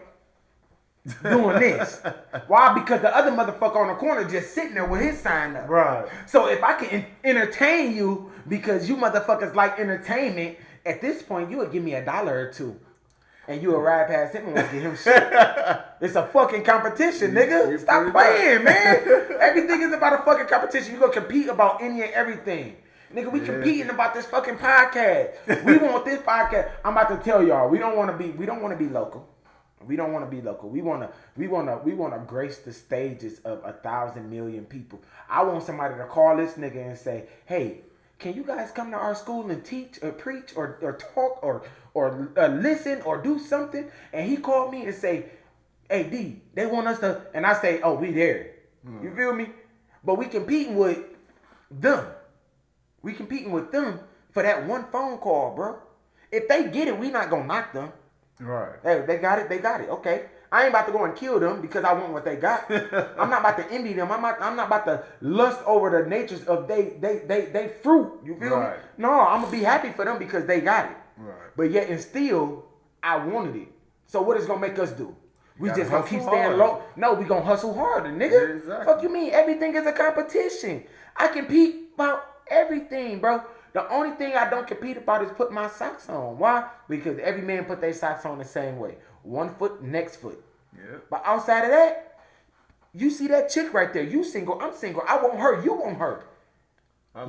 doing this. Why? Because the other motherfucker on the corner just sitting there with his sign up. Right. So if I can entertain you because you motherfuckers like entertainment, at this point you would give me $1 or $2. And you would ride past him and won't get him shit. It's a fucking competition, nigga. You Stop pretty playing, man. Everything is about a fucking competition. You gonna compete about any and everything. Nigga, we competing about this fucking podcast. We want this podcast. I'm about to tell y'all, we don't want to be local. We don't want to be local. We want to grace the stages of 1,000 million people. I want somebody to call this nigga and say, "Hey, can you guys come to our school and teach or preach or talk or listen or do something?" And he called me and say, "Hey D, they want us to," and I say, "Oh, we there." You feel me? But we competing with them. We competing with them for that one phone call, bro. If they get it, we not gonna knock them. Right. Hey, they got it. Okay. I ain't about to go and kill them because I want what they got. I'm not about to envy them. I'm not about to lust over the natures of they fruit. You feel me? Right. No, I'm gonna be happy for them because they got it. Right. But yet and still, I wanted it. So what is gonna make us do? We Gotta just gonna hustle keep staying harder. low. No, we gonna hustle harder, nigga. Yeah, exactly. Fuck you mean? Everything is a competition. I compete about everything, bro. The only thing I don't compete about is put my socks on. Why? Because every man put their socks on the same way. One foot, next foot. Yeah. But outside of that, you see that chick right there. You single, I'm single. I want her, you want her.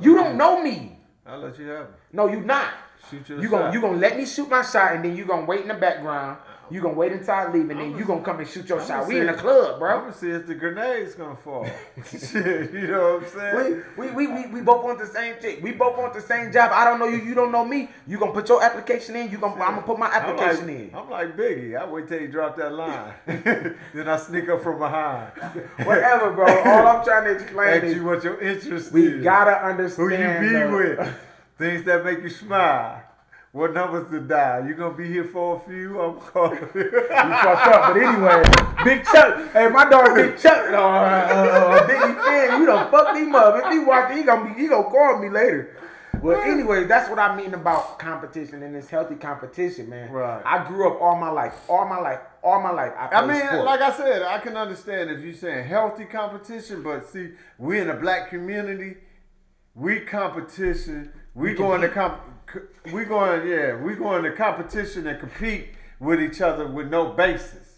You don't know me. I'll let you have it. No, you not. Shoot your You shot. gonna let me shoot my shot and then you gonna wait in the background. You gonna wait until I leave and then you gonna come and shoot your I'ma shot. see We in the if- club, I'm bro. gonna see if the grenade's gonna fall. Shit, you know what I'm saying? We both want the same chick. We both want the same job. I don't know you. You don't know me. You gonna put your application in. I'm gonna put my application in. I'm like Biggie. I wait till you drop that line, then I sneak up from behind. Whatever, bro. All I'm trying to explain Ask is you what your interest we is. gotta Who understand. you be though. with? Things that make you smile. What numbers to dial? You gonna be here for a few? I'm calling you. You fucked up, but anyway, Big Chuck. Hey, my dog, Big Chuck. Biggie fan, you done fucked him up. If he watching, he gonna call me later. Well, anyway, that's what I mean about competition and this healthy competition, man. Right. I grew up all my life. I I played mean, sports. like I said, I can understand if you're saying healthy competition, but see, we in the black community, we competition. We going to competition and compete with each other with no basis.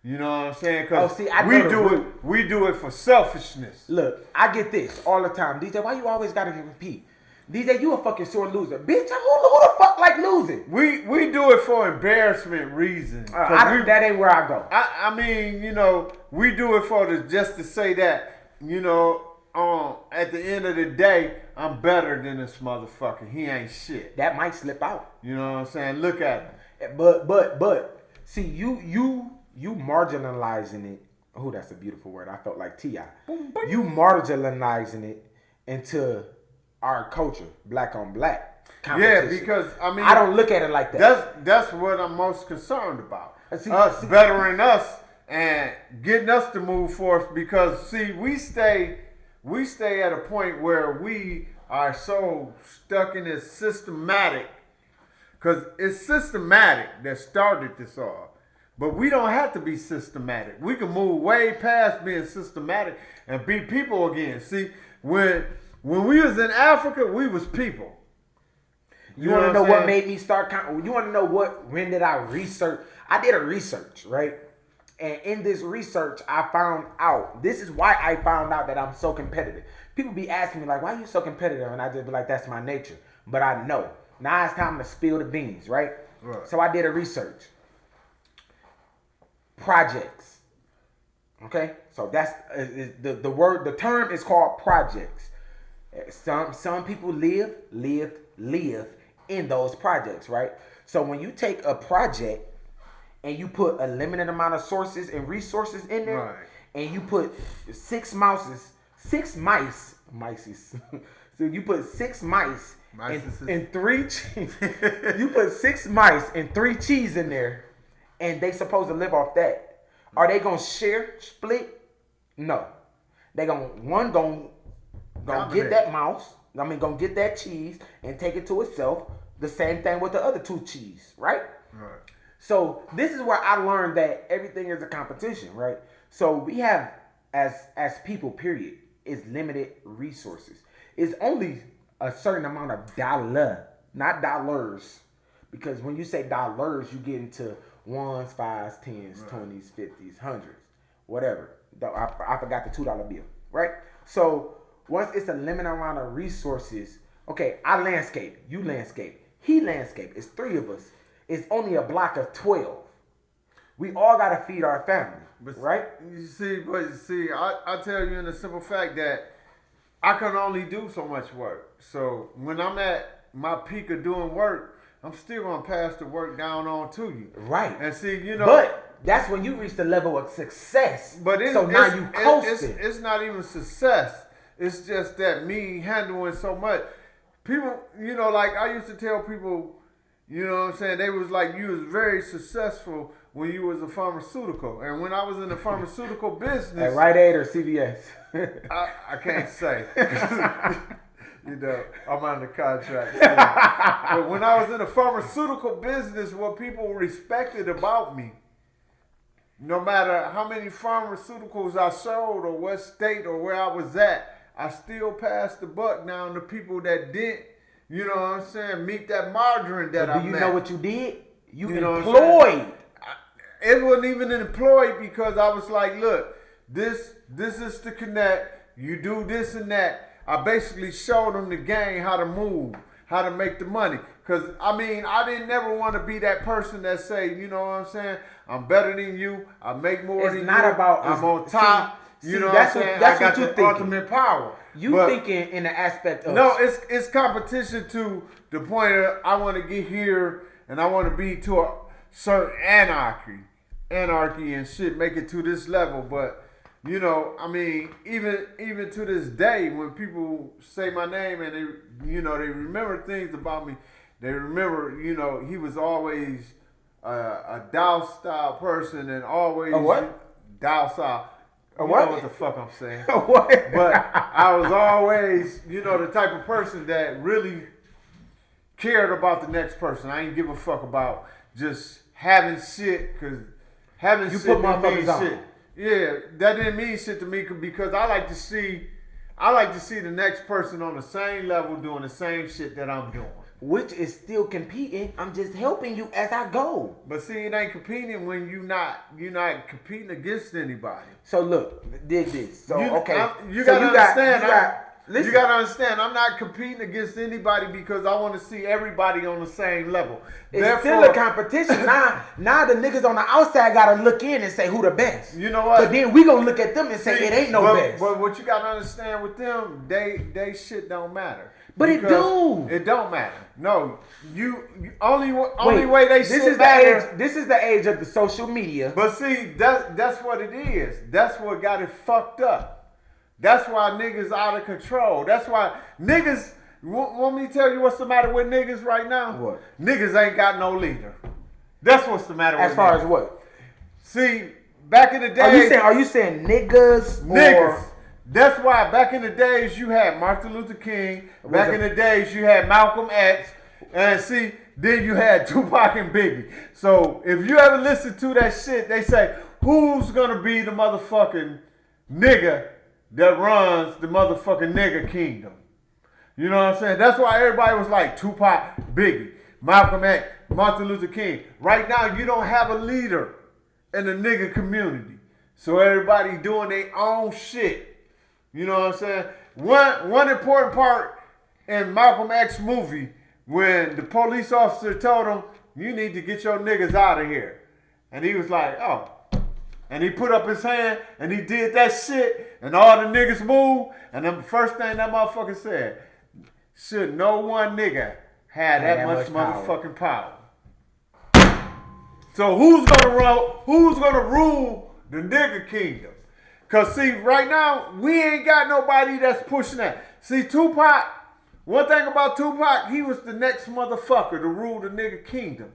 You know what I'm saying? Because Oh, see, I know the root. we do it for selfishness. Look, I get this all the time. DJ, why you always gotta compete? DJ, you a fucking sore loser. Bitch, who the fuck like losing? We do it for embarrassment reasons. That ain't where I go. I mean, you know, we do it for just to say that, you know, at the end of the day, I'm better than this motherfucker. He ain't shit. That might slip out. You know what I'm saying? Look at him. But see, you marginalizing it. Oh, that's a beautiful word. I felt like T.I. You marginalizing it into our culture, black on black. competition. Yeah, because I mean, I don't look at it like that. That's what I'm most concerned about. See, Us bettering us and getting us to move forth. Because see, we stay at a point where we are so stuck in this systematic. Because it's systematic that started this all. But we don't have to be systematic. We can move way past being systematic and be people again. See, when we was in Africa, we was people. You want to know what made me start? You want to know when did I research? I did a research, right? And in this research, I found out, this is why I found out that I'm so competitive. People be asking me like, why are you so competitive? And I just be like, that's my nature. But I know. Now it's time to spill the beans, right? So I did a research. Projects. Okay? So that's the word, the term is called projects. Some people live in those projects, right? So when you take a project and you put a limited amount of sources and resources in there, right, and you put six mice. So you put 6 mice and 3 cheese. You put 6 mice and 3 cheese in there, and they supposed to live off that. Are they gonna split? No. They gonna get that mouse. I mean, gonna get that cheese and take it to itself. The same thing with the other 2 cheese, right? Right. So this is where I learned that everything is a competition, right? So we have, as people, period, is limited resources. It's only a certain amount of not dollars. Because when you say dollars, you get into 1s, 5s, 10s, right, 20s, 50s, 100s, whatever. I forgot the $2 bill, right? So once it's a limited amount of resources, okay, I landscape, you landscape, he landscape. It's 3 of us. It's only a block of 12. We all gotta feed our family, right? You see, I tell you in the simple fact that I can only do so much work. So when I'm at my peak of doing work, I'm still gonna pass the work down on to you. Right. And see, but that's when you reach the level of success. But now you coasting. It's not even success. It's just that me handling so much. People, like I used to tell people, you know what I'm saying? They was like, you was very successful when you was a pharmaceutical. And when I was in the pharmaceutical business. At Rite Aid or CVS? I can't say. I'm under contract. But when I was in the pharmaceutical business, what people respected about me, no matter how many pharmaceuticals I sold or what state or where I was at, I still passed the buck down to people that didn't, you know what I'm saying, meet that margarine that I met. Do you know what you did? You employed. It wasn't even employed because I was like, look, this is the connect. You do this and that. I basically showed them the game, how to move, how to make the money. Because, I mean, I didn't never want to be that person that say, you know what I'm saying, I'm better than you, I make more than you. It's not about, I'm on top. You know what I'm saying? That's what you thinking. Ultimate power. You thinking in the aspect of... No, it's competition to the point of I want to get here and I want to be to a certain anarchy and shit, make it to this level. But, I mean, even to this day, when people say my name and they remember things about me, they remember, he was always a Dow-style person and always... A what? Dow-style. You know what the fuck I'm saying. What? But I was always, the type of person that really cared about the next person. I ain't give a fuck about just having shit, because having you shit put didn't mean on. shit. Yeah, that didn't mean shit to me because I like to see the next person on the same level doing the same shit that I'm doing. Which is still competing. I'm just helping you as I go. But see, it ain't competing when you're not competing against anybody. So look, dig this. So okay, you gotta understand. Listen. You gotta understand. I'm not competing against anybody because I want to see everybody on the same level. It's still a competition. Now the niggas on the outside gotta look in and say who the best. You know what? But then we gonna look at them and say it ain't no best. But what you gotta understand with them, they shit don't matter. But it do. It don't matter. No, you only way they shit matter. This is the age of the social media. But see, that's what it is. That's what got it fucked up. That's why niggas out of control. That's why niggas Want me to tell you what's the matter with niggas right now? What? Niggas ain't got no leader. That's what's the matter with As far niggas. as what? See, back in the day, Are you saying niggas? niggas. Or That's why back in the days you had Martin Luther King. Back in the days you had Malcolm X. And see, then you had Tupac and Biggie. So if you ever listen to that shit, they say, who's gonna be the motherfucking nigga that runs the motherfucking nigga kingdom? You know what I'm saying? That's why everybody was like Tupac, Biggie, Malcolm X, Martin Luther King. Right now you don't have a leader in the nigga community. So everybody doing their own shit. You know what I'm saying? One important part in Malcolm X movie, when the police officer told him, you need to get your niggas out of here. And he was like, oh. And he put up his hand and he did that shit and all the niggas moved. And the first thing that motherfucker said, should no one nigga have that much motherfucking power? So who's gonna rule the nigga kingdom? Cause see, right now, we ain't got nobody that's pushing that. See, Tupac, one thing about Tupac, he was the next motherfucker to rule the nigga kingdom.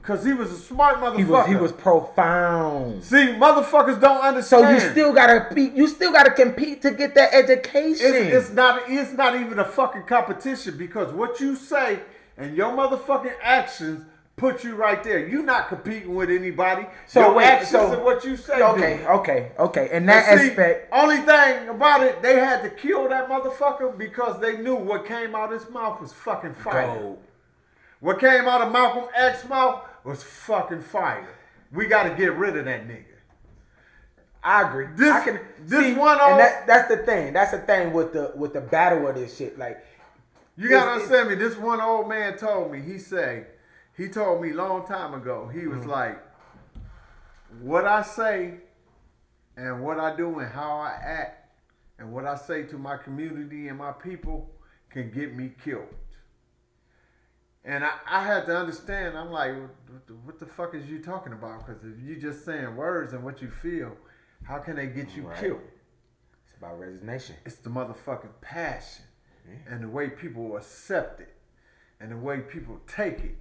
Cause he was a smart motherfucker. He was profound. See, motherfuckers don't understand. So you still gotta compete to get that education. It's not even a fucking competition, because what you say and your motherfucking actions put you right there. You're not competing with anybody. So your actions and what you say. Okay. In that aspect, only thing about it, they had to kill that motherfucker because they knew what came out of his mouth was fucking fire. gold. What came out of Malcolm X's mouth was fucking fire. We got to get rid of that nigga. I agree. That's the thing. That's the thing with the battle of this shit. Like, you gotta understand me. This one old man told me. He told me a long time ago. He was like, what I say and what I do and how I act and what I say to my community and my people can get me killed. And I had to understand. I'm like, what the fuck is you talking about? Because if you just saying words and what you feel, how can they get you killed? It's about resignation. It's the motherfucking passion and the way people accept it and the way people take it.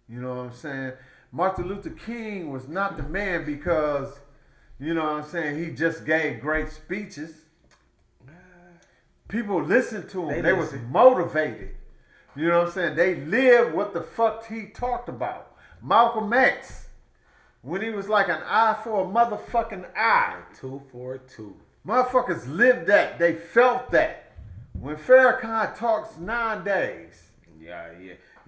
You know what I'm saying? Martin Luther King was not the man because, you know what I'm saying, he just gave great speeches. People listened to him. They was motivated. You know what I'm saying? They lived what the fuck he talked about. Malcolm X, when he was like an eye for a motherfucking eye. 2 for 2. Motherfuckers lived that. They felt that. When Farrakhan talks 9 days. Yeah.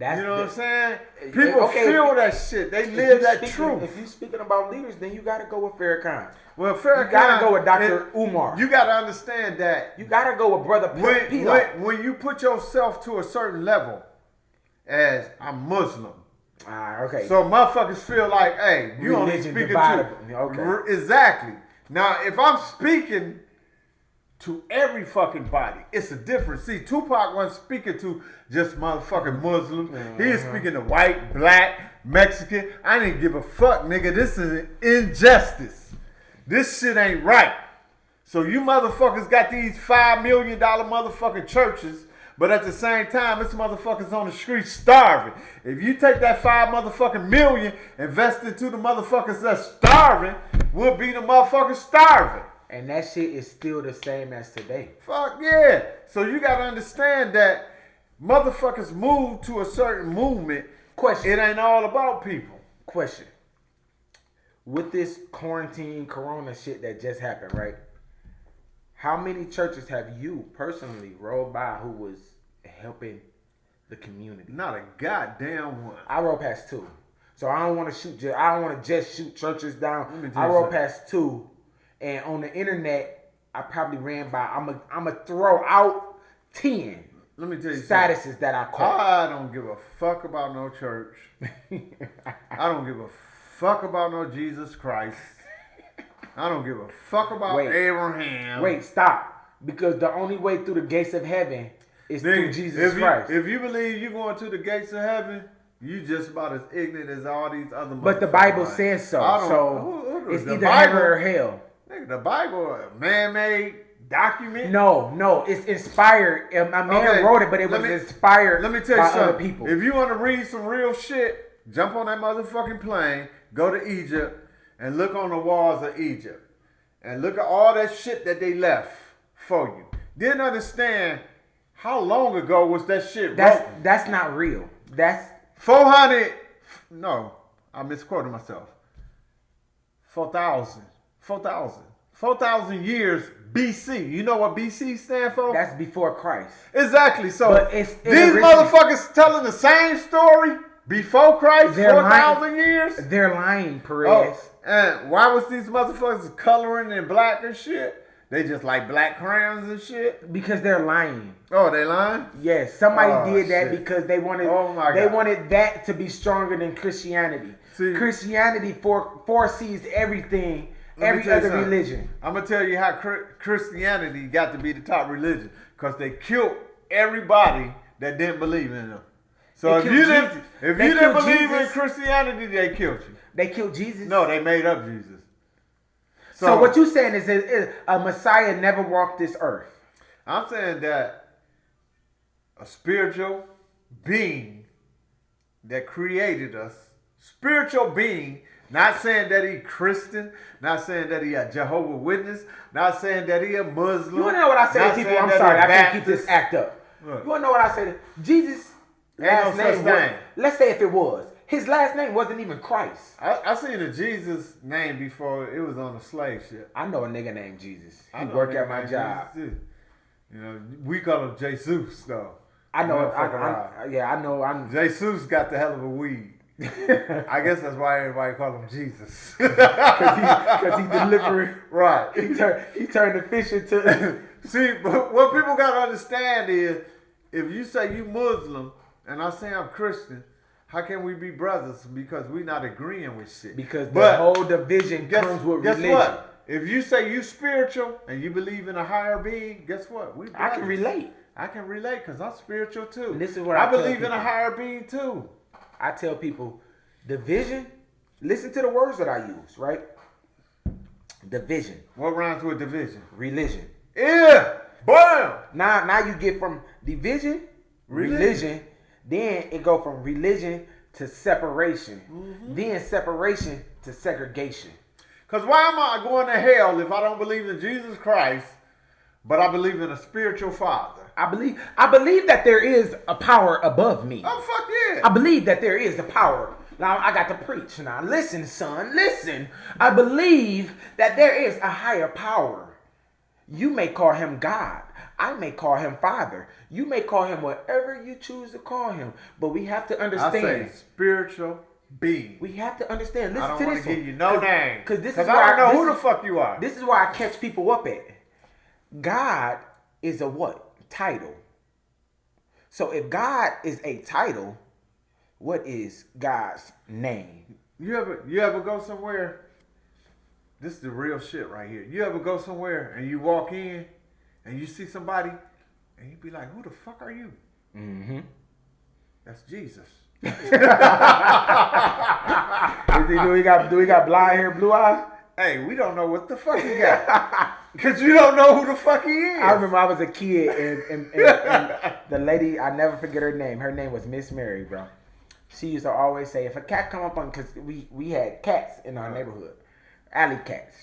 You know what I'm saying? People feel that shit. They live that truth. If you speaking about leaders, then you got to go with Farrakhan. Well, Farrakhan, you got to go with Dr. Umar. You got to understand that. You got to go with Brother Peter. When you put yourself to a certain level, as I'm Muslim. Okay. So motherfuckers feel like, hey, you only speaking to. Okay. Exactly. Now, if I'm speaking to every fucking body, it's a difference. See, Tupac wasn't speaking to just motherfucking Muslims. He is speaking to white, black, Mexican. I didn't give a fuck, nigga. This is an injustice. This shit ain't right. So you motherfuckers got these $5 million motherfucking churches, but at the same time, this motherfuckers on the street starving. If you take that $5 motherfucking million, invest into the motherfuckers that's starving, we'll be the motherfuckers starving. And that shit is still the same as today. Fuck yeah. So you gotta understand that motherfuckers move to a certain movement. Question. It ain't all about people. Question. With this quarantine corona shit that just happened, right? How many churches have you personally rolled by who was helping the community? Not a goddamn one. I rolled past 2. So I don't want to just shoot churches down. I rolled past 2. And on the internet, I probably ran by. I'm a throw out 10. Let me tell you statuses that I caught. I don't give a fuck about no church. I don't give a fuck about no Jesus Christ. I don't give a fuck about Abraham. Wait, stop. Because the only way through the gates of heaven is through Jesus Christ. If you believe you're going to the gates of heaven, you just about as ignorant as all these other motherfuckers. But the Bible says so. So it's either heaven or hell. Nigga, the Bible, man-made, document? No, it's inspired. A man Okay, wrote it, but it let was me- inspired Let me tell by you something. other people. If you want to read some real shit, jump on that motherfucking plane, go to Egypt, and look on the walls of Egypt. And look at all that shit that they left for you. Then understand how long ago was that shit wrote. That's not real. That's 400, no, I misquoted myself. 4,000 years BC. You know what BC stand for? that's before Christ. Exactly. So But it these originated- motherfuckers telling the same story before Christ, They're 4,000 years. They're lying, Oh, Perez. and why was these motherfuckers coloring in black and shit? They just like black crayons and shit. Because they're lying. Oh, they lying? Yes, somebody Oh, did that shit. because they wanted Oh, my they God. wanted that to be stronger than Christianity. See- Christianity foresees everything, Let me every tell you other something. religion. I'm gonna tell you how Christianity got to be the top religion because they killed everybody that didn't believe in them. So They if killed you didn't, Jesus. if They you didn't killed believe in Jesus. Christianity, they killed you. They killed Jesus. No, they made up Jesus. So what you saying is a Messiah never walked this earth. I'm saying that a spiritual being that created us, spiritual being, not saying that he Christian, not saying that he a Jehovah's Witness, not saying that he a Muslim. You wanna know what I say not to people? saying I'm that sorry, he I can't keep Baptist. this act up. What? You wanna know what I say to Jesus? Ain't Last no such name was, thing. let's say if it was. His last name wasn't even Christ. I seen a Jesus name before it was on a slave ship. I know a nigga named Jesus. I He know work a nigga at my named job. Jesus, too. You know, we call him Jesus though. I know. Motherfucker ride. I know. I'm. Jesus got the hell of a weed. I guess that's why everybody call him Jesus. Because he delivering. Right. He turned the fish into. See, but what people gotta understand is, if you say you Muslim and I say I'm Christian, how can we be brothers? Because we not agreeing with shit. Because the But whole division guess, comes with guess religion. what? If you say you spiritual and you believe in a higher being, guess what? We I can brothers. relate. I can relate because I'm spiritual too. And this is what I I tell believe in a people. higher being too. I tell people, division. Listen to the words that I use. Right. Division, What rhymes with division? religion. Yeah. Bam. Now you get from division, religion, then it go from religion to separation, then separation to segregation. Because why am I going to hell if I don't believe in Jesus Christ, but I believe in a spiritual father? I believe that there is a power above me. Oh, fuck yeah. I believe that there is a power. Now I got to preach. Now listen, son, listen. I believe that there is a higher power. You may call him God. I may call him Father. You may call him whatever you choose to call him. But we have to I understand. say spiritual being. We have to understand. Listen I don't to want this to give one. you no name. Because this is Because where I don't know this who the is- fuck you are. This is why I catch people up at. God is a what? Title. So if God is a title, what is God's name? You ever go somewhere? This is the real shit right here. You ever go somewhere and you walk in and you see somebody and you be like, who the fuck are you? Mm-hmm. That's Jesus. Do we got blonde hair, blue eyes? Hey, we don't know what the fuck he got. Because you don't know who the fuck he is. I remember I was a kid and the lady, I never forget her name. Her name was Miss Mary, bro. She used to always say, if a cat come up on, because we had cats in our neighborhood. Alley cats,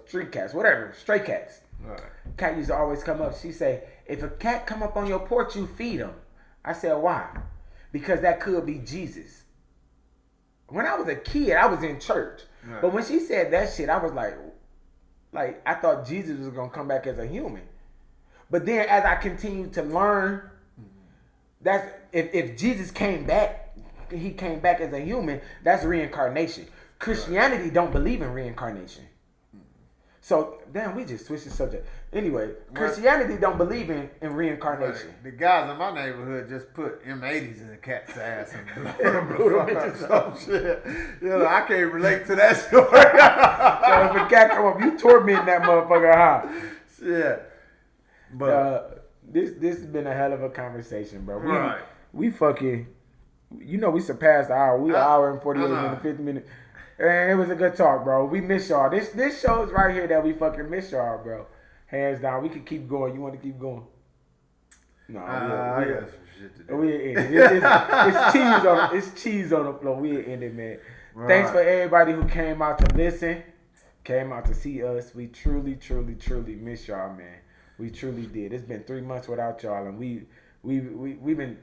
street cats, whatever, stray cats. Right. Cat used to always come up. She say, if a cat come up on your porch, you feed him. I said, why? Because that could be Jesus. When I was a kid, I was in church. Right. But when she said that shit, I was like I thought Jesus was going to come back as a human. But then as I continued to learn, that's if Jesus came back, he came back as a human, that's reincarnation. Christianity don't believe in reincarnation. So, damn, we just switched the subject. Anyway, Christianity don't believe in reincarnation. Right. The guys in my neighborhood just put M80s in the cat's ass and Blew them bitches some shit. You know, I can't relate to that story. So if a cat come up, you torment that motherfucker, huh? Shit. But This has been a hell of a conversation, bro. Right. We fucking, we surpassed the hour. We an hour and 48 minutes, 50 minutes. And it was a good talk, bro. We miss y'all. This shows right here that we fucking miss y'all, bro. Hands down. We could keep going. You want to keep going? No, I got some shit to do. we'll end it. It's cheese on the floor. We'll end it, man. Right. Thanks for everybody who came out to listen, came out to see us. We truly, truly, truly miss y'all, man. We truly did. It's been 3 months without y'all, and we've been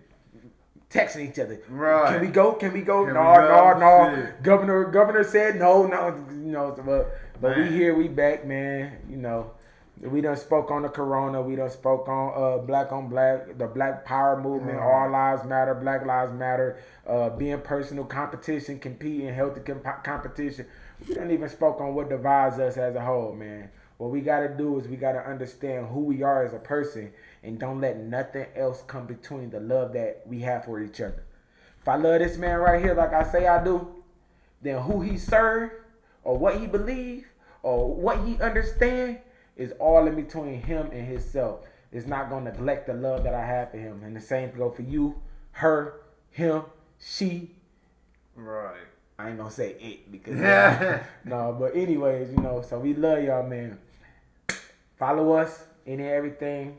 texting each other. Right. Can we go? Can we go? Can No, we go? no. Shit. Governor said no. You know, but we Man. here. We back, man. You know. We done spoke on the corona. We done spoke on black on black, the Black Power movement, Right. All Lives Matter, Black Lives Matter, being personal competition, competing, healthy competition. We done even spoke on what divides us as a whole, man. What we got to do is we got to understand who we are as a person and don't let nothing else come between the love that we have for each other. If I love this man right here like I say I do, then who he serve or what he believe or what he understand is all in between him and himself. It's not going to neglect the love that I have for him. And the same go for you, her, him, she. Right. I ain't going to say it because no, but anyways, you know, so we love y'all, man. Follow us, Any Everything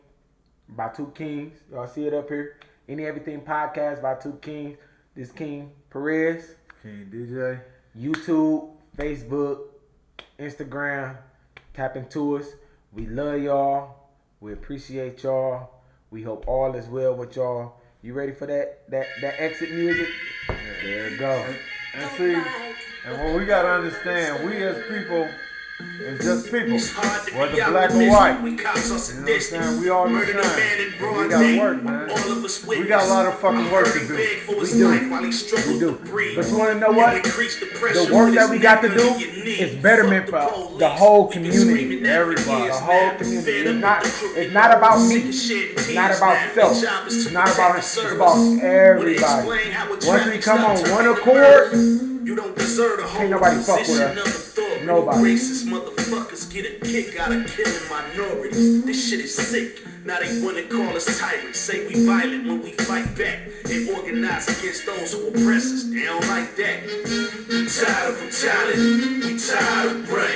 by Two Kings. Y'all see it up here. Any Everything Podcast by Two Kings. This King Perez. King DJ. YouTube, Facebook, Instagram. Tap into us. We love y'all. We appreciate y'all. We hope all is well with y'all. You ready for that exit music? There you go. And see, and what we gotta understand, we as people is just people, It's hard to whether be out black in or this white. when cops are You know what I'm sadistic. saying? We all the Murdered a man same. in We broad gotta day. work, man. All of us We got a lot of fucking work to Hurting do. big for his We do. life while he struggled We do. to breathe. But you want to know what? You increase the The pressure work with that his we got to neck do under your knee. is betterment Fuck for police. the whole We've been community. screaming that for Everybody. years The whole now. community. Fed It's up not. with the crooked It's not about laws. me. Sick of shedding It's not tears, about man. self. Your job is It's to not protect about. the It's service. about When they everybody. explain how a Once we traffic come stop on to one fight the accord, murder, you don't deserve to hold nobody the fuck with position us. of a thug. Nobody. Racist motherfuckers get a kick out of killing minorities. This shit is sick. Now they wanna call us tyrants. Say we violent when we fight back. They organize against those who oppress us. They don't like that. We tired of brutality. We tired of brain.